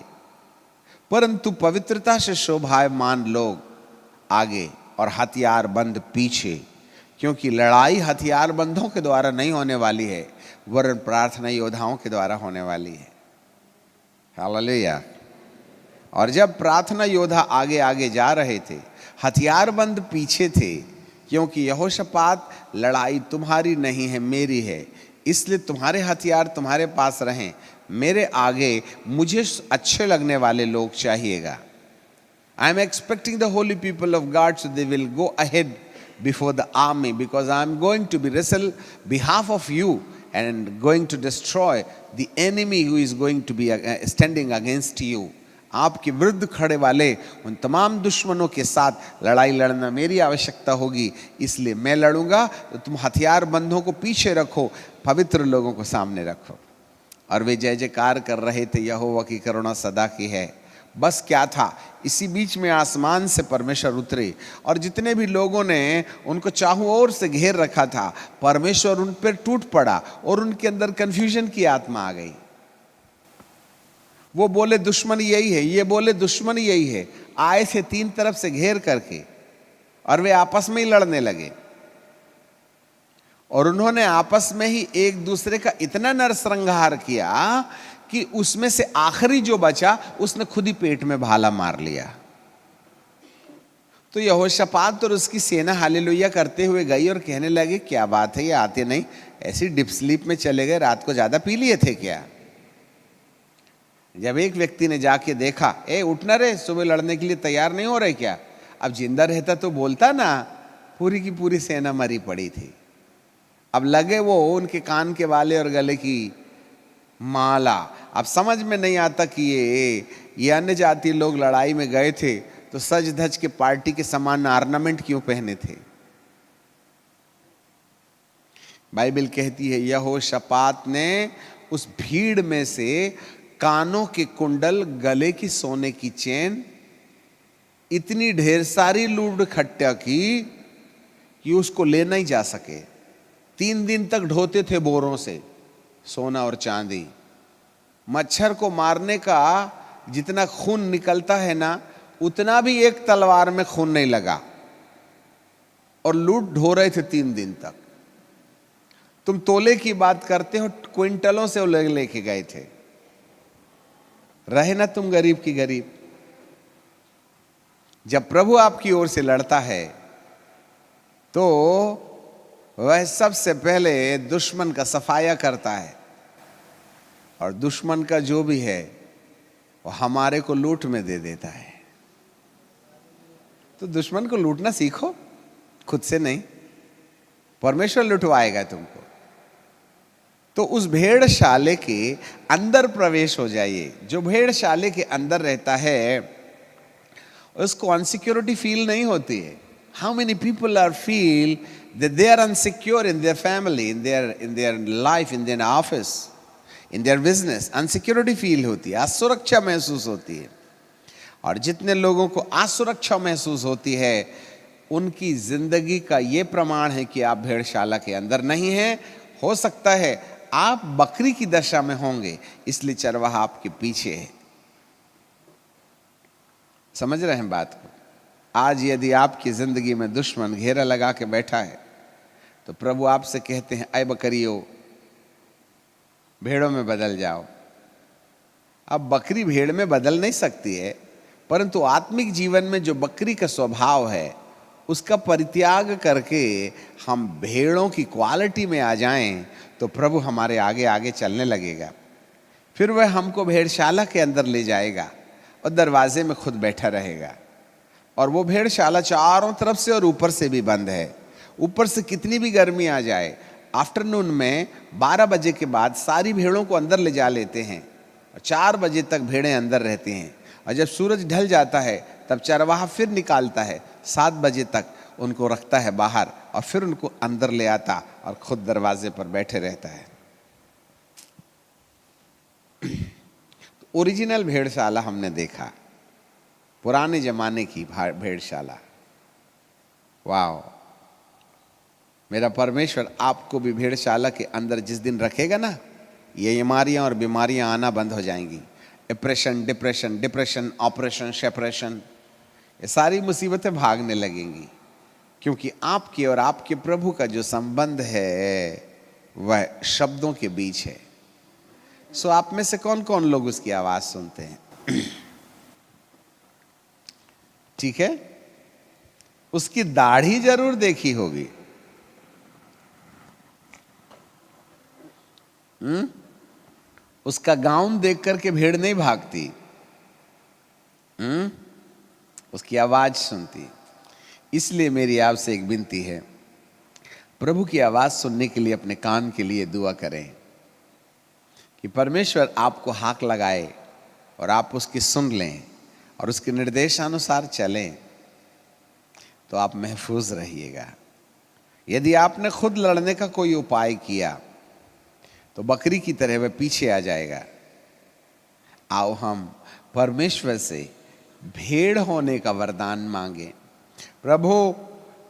परंतु पवित्रता से शोभायमान लोग आगे और हथियार बंद पीछे, क्योंकि लड़ाई हथियार बंदों के द्वारा नहीं होने वाली है, वरन प्रार्थना योद्धाओं के द्वारा होने वाली है। हालेलुया। और जब प्रार्थना योद्धा आगे आगे जा रहे थे, हथियार बंद पीछे थे, क्योंकि यहोशापात लड़ाई तुम्हारी नहीं है मेरी है, इसलिए तुम्हारे हथियार तुम्हारे पास रहें, मेरे आगे मुझे अच्छे लगने वाले लोग चाहिएगा। I am expecting the holy people of God so they will go ahead before the army, because I am going to be wrestle behalf of you and going to destroy the enemy who is going to be standing against you. आपके विरुद्ध खड़े वाले उन तमाम दुश्मनों के साथ लड़ाई लड़ना मेरी आवश्यकता होगी, इसलिए मैं लड़ूंगा। तो तुम हथियार बंदों को पीछे रखो, पवित्र लोगों को सामने रखो। और वे जय जयकार कर रहे थे, यहोवा की करुणा सदा की है। बस क्या था, इसी बीच में आसमान से परमेश्वर उतरे और जितने भी लोगों ने उनको चारों ओर से घेर रखा था, परमेश्वर उन पर टूट पड़ा और उनके अंदर कन्फ्यूजन की आत्मा आ गई। वो बोले दुश्मन यही है, ये बोले दुश्मन यही है, आए थे तीन तरफ से घेर करके और वे आपस में ही लड़ने लगे। और उन्होंने आपस में ही एक दूसरे का इतना नरसंहार किया कि उसमें से आखिरी जो बचा उसने खुद ही पेट में भाला मार लिया। तो यहोशापात और उसकी सेना हालेलुया करते हुए गई और कहने लगे, क्या बात है, ये आते नहीं, ऐसी डिप स्लीप में चले गए, रात को ज्यादा पी लिए थे क्या? जब एक व्यक्ति ने जाके देखा, उठना रे, सुबह लड़ने के लिए तैयार नहीं हो रहे क्या? अब जिंदा रहता तो बोलता ना, पूरी की पूरी सेना मरी पड़ी थी। अब लगे वो उनके कान के वाले और गले की माला। अब समझ में नहीं आता कि ये अन्य जाति लोग लड़ाई में गए थे तो सज धज के पार्टी के समान ऑर्नामेंट क्यों पहने थे? बाइबल कहती है यहोशापात ने उस भीड़ में से कानों के कुंडल, गले की सोने की चेन, इतनी ढेर सारी लूट इकट्ठा की कि उसको ले नहीं जा सके। 3 दिन तक ढोते थे बोरों से सोना और चांदी। मच्छर को मारने का जितना खून निकलता है ना, उतना भी एक तलवार में खून नहीं लगा, और लूट ढो रहे थे 3 दिन तक। तुम तोले की बात करते हो, क्विंटलों से वो लेके गए थे। रहे ना तुम गरीब की गरीब। जब प्रभु आपकी ओर से लड़ता है तो वह सबसे पहले दुश्मन का सफाया करता है, और दुश्मन का जो भी है वो हमारे को लूट में दे देता है। तो दुश्मन को लूटना सीखो, खुद से नहीं, परमेश्वर लुटवाएगा तुमको। तो उस भेड़शाले के अंदर प्रवेश हो जाइए। जो भेड़शाले के अंदर रहता है उसको अनसिक्योरिटी फील नहीं होती है। How many people are feel that they are unsecure in their family, in their life, in their office, in their business? Unsecurity feel होती है, असुरक्षा महसूस होती है। और जितने लोगों को असुरक्षा महसूस होती है उनकी जिंदगी का ये प्रमाण है कि आप भेड़शाला के अंदर नहीं हैं। हो सकता है आप बकरी की दशा में होंगे, इसलिए चरवाहा आपके पीछे है। समझ रहे हैं बात को? आज यदि आपकी जिंदगी में दुश्मन घेरा लगा के बैठा है तो प्रभु आपसे कहते हैं, ऐ बकरियों, भेड़ों में बदल जाओ। अब बकरी भेड़ में बदल नहीं सकती है, परंतु आत्मिक जीवन में जो बकरी का स्वभाव है उसका परित्याग करके हम भेड़ों की क्वालिटी में आ जाएं तो प्रभु हमारे आगे आगे चलने लगेगा। फिर वह हमको भेड़शाला के अंदर ले जाएगा और दरवाजे में खुद बैठा रहेगा। और वो भेड़शाला चारों तरफ से और ऊपर से भी बंद है। ऊपर से कितनी भी गर्मी आ जाए, आफ्टरनून में 12 बजे के बाद सारी भेड़ों को अंदर ले जा लेते हैं और 4 बजे तक भेड़ें अंदर रहती हैं। और जब सूरज ढल जाता है तब चरवाहा फिर निकालता है, 7 बजे तक उनको रखता है बाहर और फिर उनको अंदर ले आता और खुद दरवाजे पर बैठे रहता है। तो ओरिजिनल भेड़शाला हमने देखा, पुराने जमाने की भेड़शाला। वाह! मेरा परमेश्वर आपको भी भेड़शाला के अंदर जिस दिन रखेगा ना, ये बीमारियां और बीमारियां आना बंद हो जाएंगी। डिप्रेशन, ऑपरेशन, सेपरेशन, ये सारी मुसीबतें भागने लगेंगी, क्योंकि आपके और आपके प्रभु का जो संबंध है वह शब्दों के बीच है। सो आप में से कौन कौन लोग उसकी आवाज सुनते हैं? ठीक है, उसकी दाढ़ी जरूर देखी होगी। उसका गाउन देख करके भेड़ नहीं भागती, उसकी आवाज सुनती। इसलिए मेरी आपसे एक विनती है, प्रभु की आवाज सुनने के लिए अपने कान के लिए दुआ करें कि परमेश्वर आपको हाक लगाए और आप उसकी सुन लें और उसके निर्देशानुसार चलें, तो आप महफूज रहिएगा। यदि आपने खुद लड़ने का कोई उपाय किया तो बकरी की तरह वह पीछे आ जाएगा। आओ हम परमेश्वर से भेड़ होने का वरदान मांगे। प्रभु,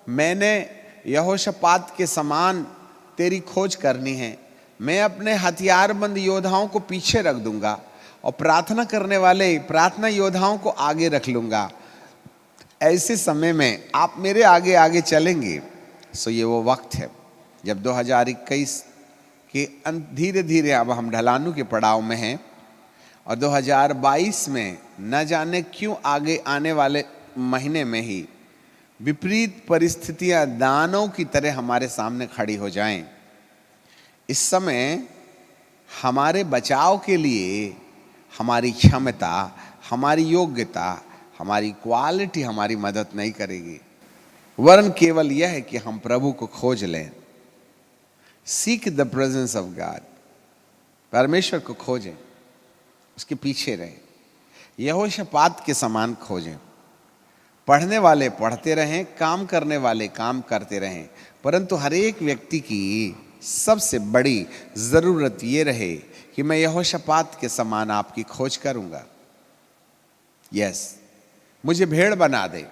मैंने यहोशापात के समान तेरी खोज करनी है। मैं अपने हथियारबंद योद्धाओं को पीछे रख दूंगा और प्रार्थना करने वाले प्रार्थना योद्धाओं को आगे रख लूंगा। ऐसे समय में आप मेरे आगे आगे चलेंगे। सो ये वो वक्त है जब 2021 के धीरे धीरे अब हम ढलानों के पड़ाव में हैं और 2022 में न जाने क्यों आगे आने वाले महीने में ही विपरीत परिस्थितियां दानों की तरह हमारे सामने खड़ी हो जाएं। इस समय हमारे बचाव के लिए हमारी क्षमता, हमारी योग्यता, हमारी क्वालिटी हमारी मदद नहीं करेगी, वरन केवल यह है कि हम प्रभु को खोज लें। Seek the presence of God, परमेश्वर को खोजें, उसके पीछे रहें, यहोशापात के समान खोजें। पढ़ने वाले पढ़ते रहें, काम करने वाले काम करते रहें, परंतु हर एक व्यक्ति की सबसे बड़ी ज़रूरत ये रहे कि मैं यहोशापात के समान आपकी खोज करूंगा। यस, मुझे भेड़ बना दे,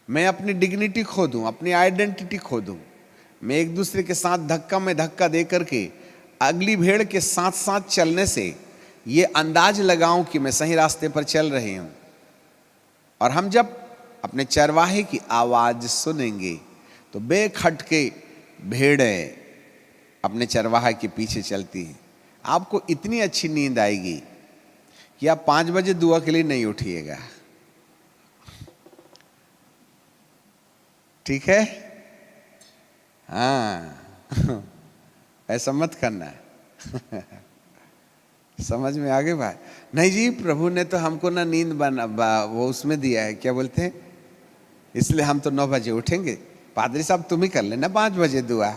मैं अपनी डिग्निटी खो दूं, अपनी आइडेंटिटी खो दूं। मैं एक दूसरे के साथ धक्का में धक्का दे करके अगली भेड़ के साथ साथ चलने से ये अंदाज लगाऊं कि मैं सही रास्ते पर चल रही हूं। और हम जब अपने चरवाहे की आवाज सुनेंगे तो बेखटके भेड़ें अपने चरवाहे के पीछे चलती हैं। आपको इतनी अच्छी नींद आएगी कि आप 5 बजे दुआ के लिए नहीं उठिएगा। ठीक है? हाँ, ऐसा मत करना। समझ में आ गए भाई? नहीं जी, प्रभु ने तो हमको ना नींद वो उसमें दिया है, क्या बोलते हैं, इसलिए हम तो 9 बजे उठेंगे। पादरी साहब तुम ही कर लेना 5 बजे दुआ।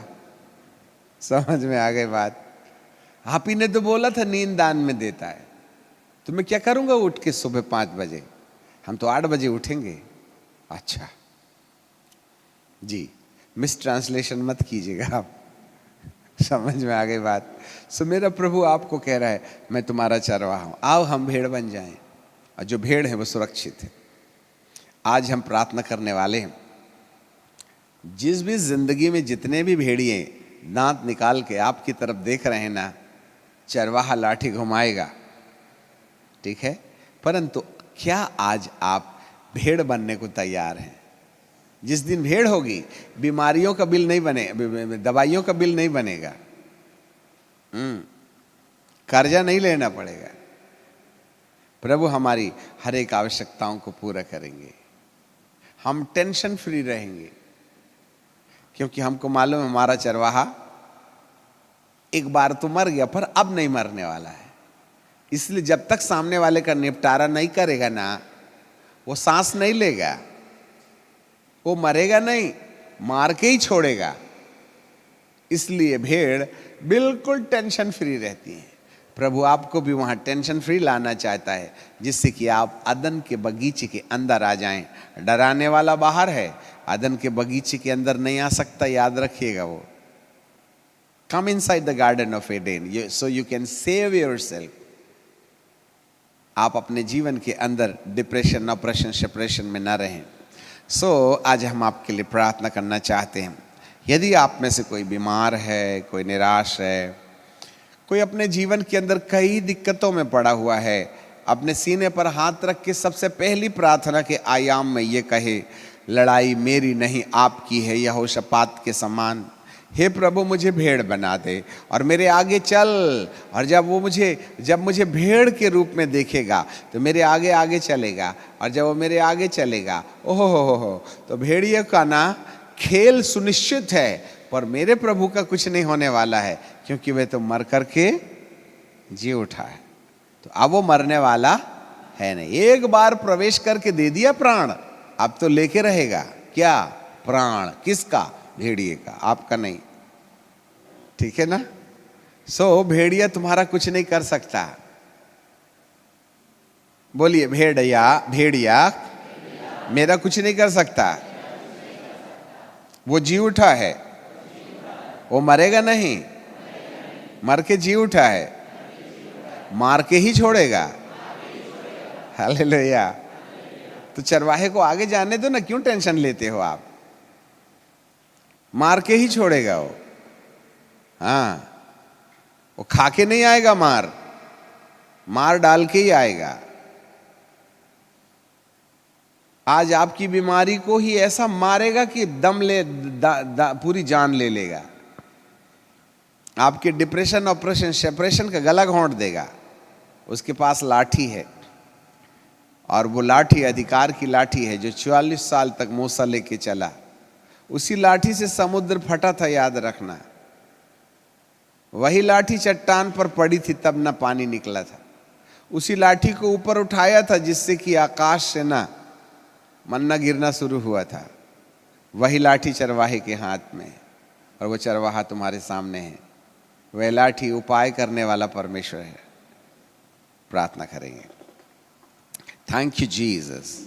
समझ में आ गई बात? आप ही ने तो बोला था नींद दान में देता है, तो मैं क्या करूंगा उठ के सुबह 5 बजे? हम तो 8 बजे उठेंगे। अच्छा जी, मिस ट्रांसलेशन मत कीजिएगा आप। समझ में आ गई बात? सो मेरा प्रभु आपको कह रहा है, मैं तुम्हारा चरवाहा हूं, आओ हम भेड़ बन जाएं। और जो भेड़ है वो सुरक्षित है। आज हम प्रार्थना करने वाले हैं जिस भी जिंदगी में जितने भी भेड़िए दांत निकाल के आपकी तरफ देख रहे हैं ना, चरवाहा लाठी घुमाएगा, ठीक है। परंतु क्या आज आप भेड़ बनने को तैयार हैं? जिस दिन भेड़ होगी, बीमारियों का बिल नहीं बने, दवाइयों का बिल नहीं बनेगा, कर्जा नहीं लेना पड़ेगा। प्रभु हमारी हर एक आवश्यकताओं को पूरा करेंगे। हम टेंशन फ्री रहेंगे, क्योंकि हमको मालूम है हमारा चरवाहा एक बार तो मर गया, पर अब नहीं मरने वाला है। इसलिए जब तक सामने वाले का निपटारा नहीं करेगा ना, वो सांस नहीं लेगा, वो मरेगा नहीं, मार के ही छोड़ेगा। इसलिए भेड़ बिल्कुल टेंशन फ्री रहती है। प्रभु आपको भी वहां टेंशन फ्री लाना चाहता है, जिससे कि आप अदन के बगीचे के अंदर आ जाएं। डराने वाला बाहर है, अदन के बगीचे के अंदर नहीं आ सकता, याद रखिएगा। वो come inside the garden of Aiden so you can save yourself. आप अपने जीवन के अंदर डिप्रेशन, ऑपरेशन, सेपरेशन में ना रहें। आज हम आपके लिए प्रार्थना करना चाहते हैं। यदि आप में से कोई बीमार है, कोई निराश है, कोई अपने जीवन के अंदर कई दिक्कतों में पड़ा हुआ है, अपने सीने पर हाथ रख के सबसे पहली प्रार्थना के आयाम में ये कहे, लड़ाई मेरी नहीं आपकी है, यहोशापात के समान। हे प्रभु मुझे भेड़ बना दे और मेरे आगे चल। और जब मुझे भेड़ के रूप में देखेगा तो मेरे आगे आगे चलेगा, और जब वो मेरे आगे चलेगा, ओहो हो, तो भेड़िए का ना खेल सुनिश्चित है, पर मेरे प्रभु का कुछ नहीं होने वाला है, क्योंकि वह तो मर करके जी उठा है। तो अब वो मरने वाला है नहीं। एक बार प्रवेश करके दे दिया प्राण, अब तो लेके रहेगा। क्या प्राण? किसका? भेड़िए का, आपका नहीं, ठीक है ना। भेड़िया तुम्हारा कुछ नहीं कर सकता। बोलिए, भेड़िया मेरा कुछ नहीं कर सकता। वो जी उठा है, वो मरेगा नहीं, मर के जी उठा है, मार के ही छोड़ेगा। हालेलुया। तो चरवाहे को आगे जाने दो ना, क्यों टेंशन लेते हो आप? मार के ही छोड़ेगा वो। हाँ, वो खा के नहीं आएगा, मार डाल के ही आएगा। आज आपकी बीमारी को ही ऐसा मारेगा कि दम ले पूरी जान ले लेगा। आपके डिप्रेशन, ऑपरेशन, सेपरेशन का गला घोंट देगा। उसके पास लाठी है, और वो लाठी अधिकार की लाठी है, जो 44 साल तक मूसा लेके चला। उसी लाठी से समुद्र फटा था, याद रखना। वही लाठी चट्टान पर पड़ी थी, तब ना पानी निकला था। उसी लाठी को ऊपर उठाया था, जिससे कि आकाश से ना मन्ना गिरना शुरू हुआ था। वही लाठी चरवाहे के हाथ में, और वो चरवाहा तुम्हारे सामने है। वह लाठी उपाय करने वाला परमेश्वर है। प्रार्थना करेंगे। Thank you Jesus.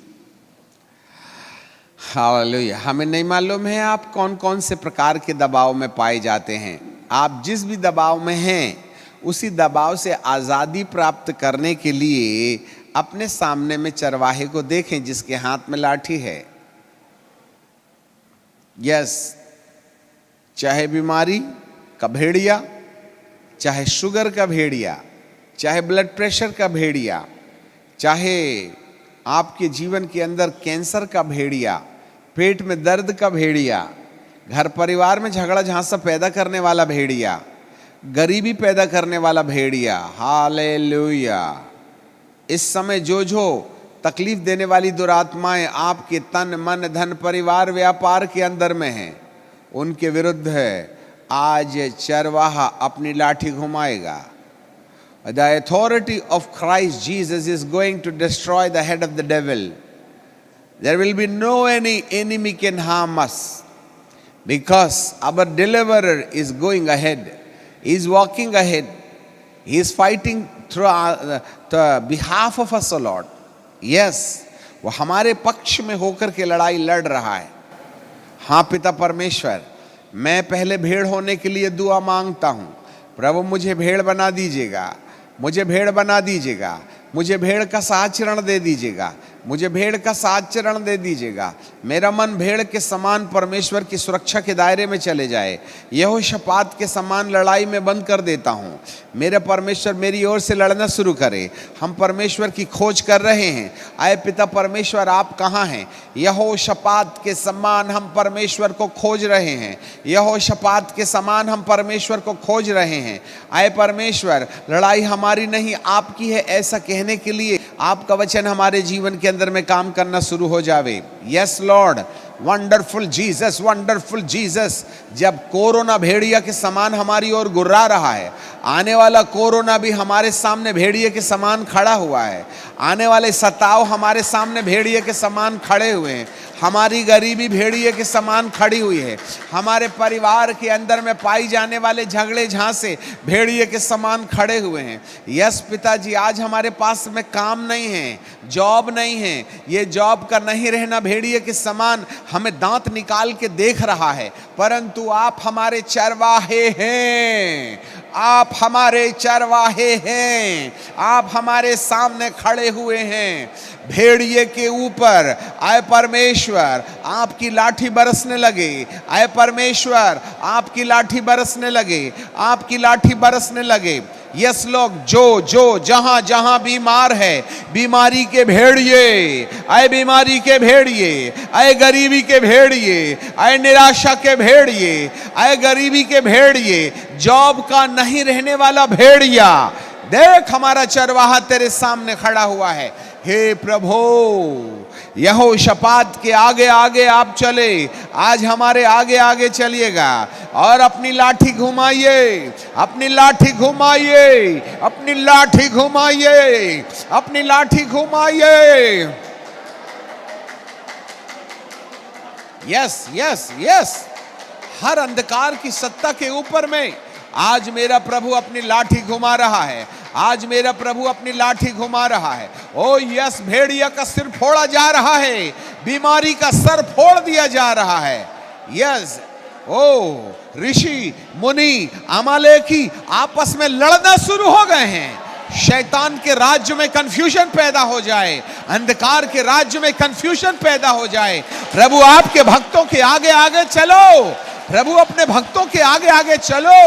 हालेलुया। हमें नहीं मालूम है आप कौन कौन से प्रकार के दबाव में पाए जाते हैं। आप जिस भी दबाव में हैं, उसी दबाव से आज़ादी प्राप्त करने के लिए अपने सामने में चरवाहे को देखें, जिसके हाथ में लाठी है। यस, चाहे बीमारी का भेड़िया, चाहे शुगर का भेड़िया, चाहे ब्लड प्रेशर का भेड़िया, चाहे आपके जीवन के अंदर कैंसर का भेड़िया, पेट में दर्द का भेड़िया, घर परिवार में झगड़ा झांसा पैदा करने वाला भेड़िया, गरीबी पैदा करने वाला भेड़िया। हालेलुया। इस समय जो तकलीफ देने वाली दुरात्माएं आपके तन, मन, धन, परिवार, व्यापार के अंदर में हैं, उनके विरुद्ध है आज चरवाहा अपनी लाठी घुमाएगा। The authority of Christ Jesus is going to destroy the head of the devil. There will be no any enemy can harm us, because our deliverer is going ahead. He is walking ahead. He is fighting through the behalf of us, O Lord. Yes, वो हमारे पक्ष में होकर के लड़ाई लड़ रहा है। हाँ पिता परमेश्वर, मैं पहले भेड़ होने के लिए दुआ मांगता हूँ। प्रभु मुझे भेड़ बना दीजिएगा, मुझे भेड़ बना दीजिएगा, मुझे भेड़ का आचरण दे दीजिएगा, मुझे भेड़ का आचरण दे दीजिएगा। मेरा मन भेड़ के समान परमेश्वर की सुरक्षा के दायरे में चले जाए। यहोशापात के समान लड़ाई में बंद कर देता हूँ। मेरे परमेश्वर मेरी ओर से लड़ना शुरू करे। हम परमेश्वर की खोज कर रहे हैं। आए पिता परमेश्वर आप कहाँ हैं? यहोशापात के समान हम परमेश्वर को खोज रहे हैं। यहोशापात के समान हम परमेश्वर को खोज रहे हैं। आए परमेश्वर, लड़ाई हमारी नहीं आपकी है, ऐसा कहने के लिए आपका वचन हमारे जीवन के अंदर में काम करना शुरू हो जावे। Yes Lord, wonderful Jesus, wonderful Jesus. जब कोरोना भेड़िया के समान हमारी ओर गुर्रा रहा है, आने वाला कोरोना भी हमारे सामने भेड़िए के समान खड़ा हुआ है। आने वाले सताव हमारे सामने भेड़िए के समान खड़े हुए हैं। हमारी गरीबी भेड़िए के समान खड़ी हुई है। हमारे परिवार के अंदर में पाई जाने वाले झगड़े झांसे भेड़िए के समान खड़े हुए हैं। यस पिताजी, आज हमारे पास में काम नहीं है, जॉब नहीं है। ये जॉब का नहीं रहना भेड़िए के समान हमें दांत निकाल के देख रहा है, परंतु आप हमारे चरवाहे हैं। आप हमारे चरवाहे हैं। आप हमारे सामने खड़े हुए हैं। भेड़िए के ऊपर आए परमेश्वर आपकी लाठी बरसने लगे। आए परमेश्वर आपकी लाठी बरसने लगे। आपकी लाठी बरसने लगे। यस लोग, जो जहां जहां बीमार है, बीमारी के भेड़िए, आए बीमारी के भेड़िए, आए गरीबी के भेड़िए, आए निराशा के भेड़िए, आए गरीबी के भेड़िए, जॉब का नहीं रहने वाला भेड़िया, देख हमारा चरवाहा तेरे सामने खड़ा हुआ है। हे प्रभु, यहोशापात के आगे आगे आप चले, आज हमारे आगे आगे चलिएगा और अपनी लाठी घुमाइए, अपनी लाठी घुमाइए, अपनी लाठी घुमाइए, अपनी लाठी घुमाइए। यस यस यस, हर अंधकार की सत्ता के ऊपर में आज मेरा प्रभु अपनी लाठी घुमा रहा है। आज मेरा प्रभु अपनी लाठी घुमा रहा है। ओ यस, भेड़िया का सिर फोड़ा जा रहा है, बीमारी का सर फोड़ दिया जा रहा है। यस, ओ ऋषि मुनि अमालेकी आपस में लड़ना शुरू हो गए हैं। शैतान के राज्य में कंफ्यूजन पैदा हो जाए, अंधकार के राज्य में कंफ्यूजन पैदा हो जाए। प्रभु आपके भक्तों के आगे आगे चलो, प्रभु अपने भक्तों के आगे आगे चलो।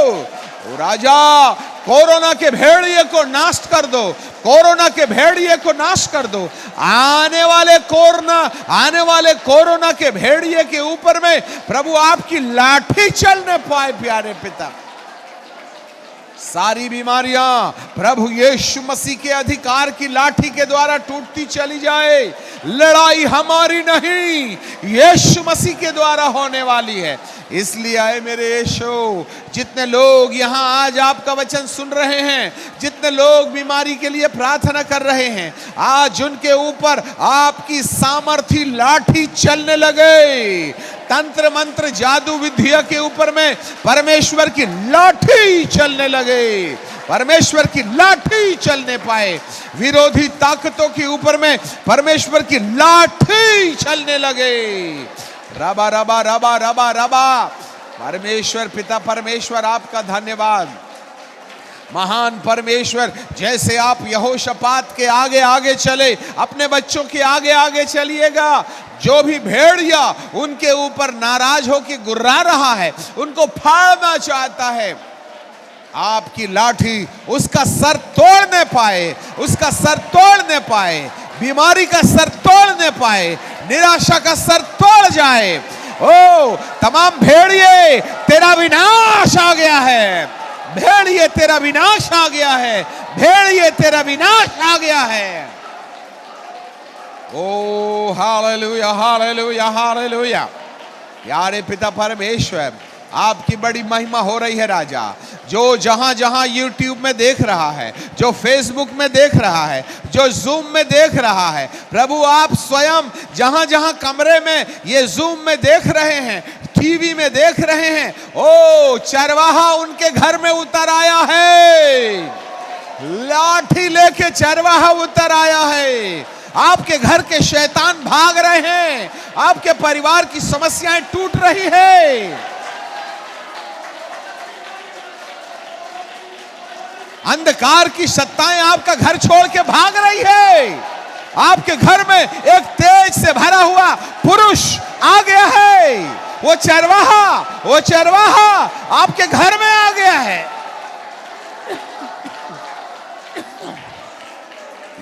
ओ राजा, कोरोना के भेड़िए को नाश कर दो, कोरोना के भेड़िए को नाश कर दो। आने वाले कोरोना के भेड़िए के ऊपर में प्रभु आपकी लाठी चलने पाए। प्यारे पिता, सारी बीमारियां प्रभु यीशु मसीह के अधिकार की लाठी के द्वारा टूटती चली जाए। लड़ाई हमारी नहीं, यीशु मसीह के द्वारा होने वाली है। इसलिए आए मेरे यीशु, जितने लोग यहाँ आज आपका वचन सुन रहे हैं, जितने लोग बीमारी के लिए प्रार्थना कर रहे हैं, आज उनके ऊपर आपकी सामर्थी लाठी चलने लगे। तंत्र मंत्र जादू विद्या के ऊपर में परमेश्वर की लाठी चलने लगे, परमेश्वर की लाठी चलने पाए। विरोधी ताकतों के ऊपर में परमेश्वर की लाठी चलने लगे। रबा रबा रबा रबा रबा। परमेश्वर पिता, परमेश्वर आपका धन्यवाद। महान परमेश्वर, जैसे आप यहोशापात के आगे आगे चले, अपने बच्चों के आगे आगे चलिएगा। जो भी भेड़िया उनके ऊपर नाराज होकर गुर्रा रहा है, उनको फाड़ना चाहता है, आपकी लाठी उसका सर तोड़ने पाए, उसका सर तोड़ने पाए, बीमारी का सर तोड़ने पाए, निराशा का सर तोड़ जाए। ओ तमाम भेड़िए, तेरा विनाश आ गया है। भेड़िए, तेरा विनाश आ गया है। भेड़िए, तेरा विनाश आ गया है। ओ हालेलुया, हालेलुया, हालेलुया। प्यारे पिता परमेश्वर, आपकी बड़ी महिमा हो रही है राजा। जो जहां जहां YouTube में देख रहा है, जो Facebook में देख रहा है, जो Zoom में देख रहा है, प्रभु आप स्वयं जहां जहां कमरे में ये Zoom में देख रहे हैं, टीवी में देख रहे हैं, ओ चरवाहा उनके घर में उतर आया है। लाठी लेके चरवाहा उतर आया है। आपके घर के शैतान भाग रहे हैं, आपके परिवार की समस्याएं टूट रही है। अंधकार की सत्ताएं आपका घर छोड़ के भाग रही है। आपके घर में एक तेज से भरा हुआ पुरुष आ गया है। वो चरवाहा आपके घर में आ गया है।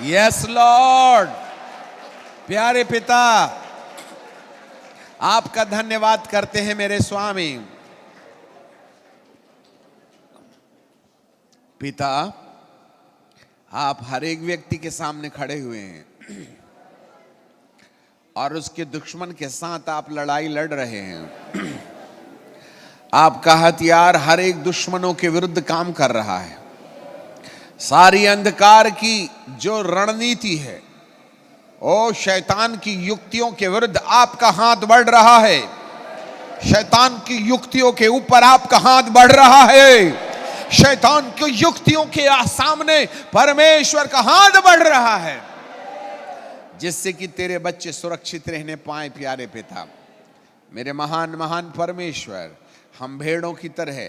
Yes Lord. प्यारे पिता, आपका धन्यवाद करते हैं मेरे स्वामी। पिता, आप हर एक व्यक्ति के सामने खड़े हुए हैं और उसके दुश्मन के साथ आप लड़ाई लड़ रहे हैं। आपका हथियार हर एक दुश्मनों के विरुद्ध काम कर रहा है। सारी अंधकार की जो रणनीति है, ओ शैतान की युक्तियों के विरुद्ध आपका हाथ बढ़ रहा है। शैतान की युक्तियों के ऊपर आपका हाथ बढ़ रहा है। शैतान की युक्तियों के सामने परमेश्वर का हाथ बढ़ रहा है, जिससे कि तेरे बच्चे सुरक्षित रहने पाए। प्यारे पिता, मेरे महान महान परमेश्वर, हम भेड़ों की तरह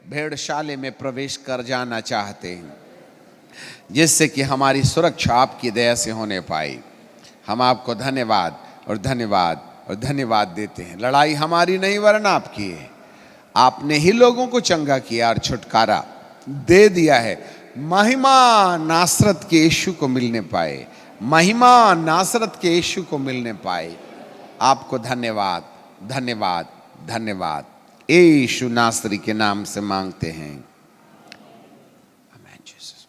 भेड़शाले में प्रवेश कर जाना चाहते हैं, जिससे कि हमारी सुरक्षा आपकी दया से होने पाए। हम आपको धन्यवाद और धन्यवाद और धन्यवाद देते हैं। लड़ाई हमारी नहीं वरन आपकी है। आपने ही लोगों को चंगा किया और छुटकारा दे दिया है। महिमा नासरत के यीशु को मिलने पाए, महिमा नासरत के यीशु को मिलने पाए। आपको धन्यवाद धन्यवाद धन्यवाद यीशु नासरी के नाम से मांगते हैं। आमीन। जीसस।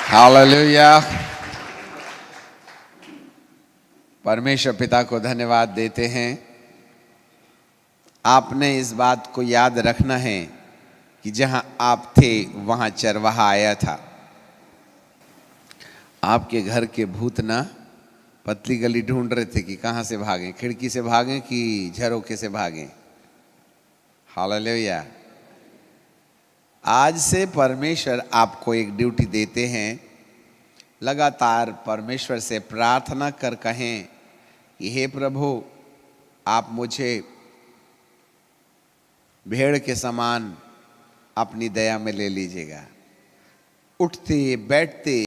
हालेलुया। परमेश्वर पिता को धन्यवाद देते हैं। आपने इस बात को याद रखना है कि जहां आप थे वहां चरवाहा आया था। आपके घर के भूत ना पतली गली ढूंढ रहे थे कि कहां से भागें, खिड़की से भागें कि झरोखे से भागें। हालेलुया। आज से परमेश्वर आपको एक ड्यूटी देते हैं। लगातार परमेश्वर से प्रार्थना कर कहें कि हे प्रभु, आप मुझे भेड़ के समान अपनी दया में ले लीजिएगा। उठते बैठते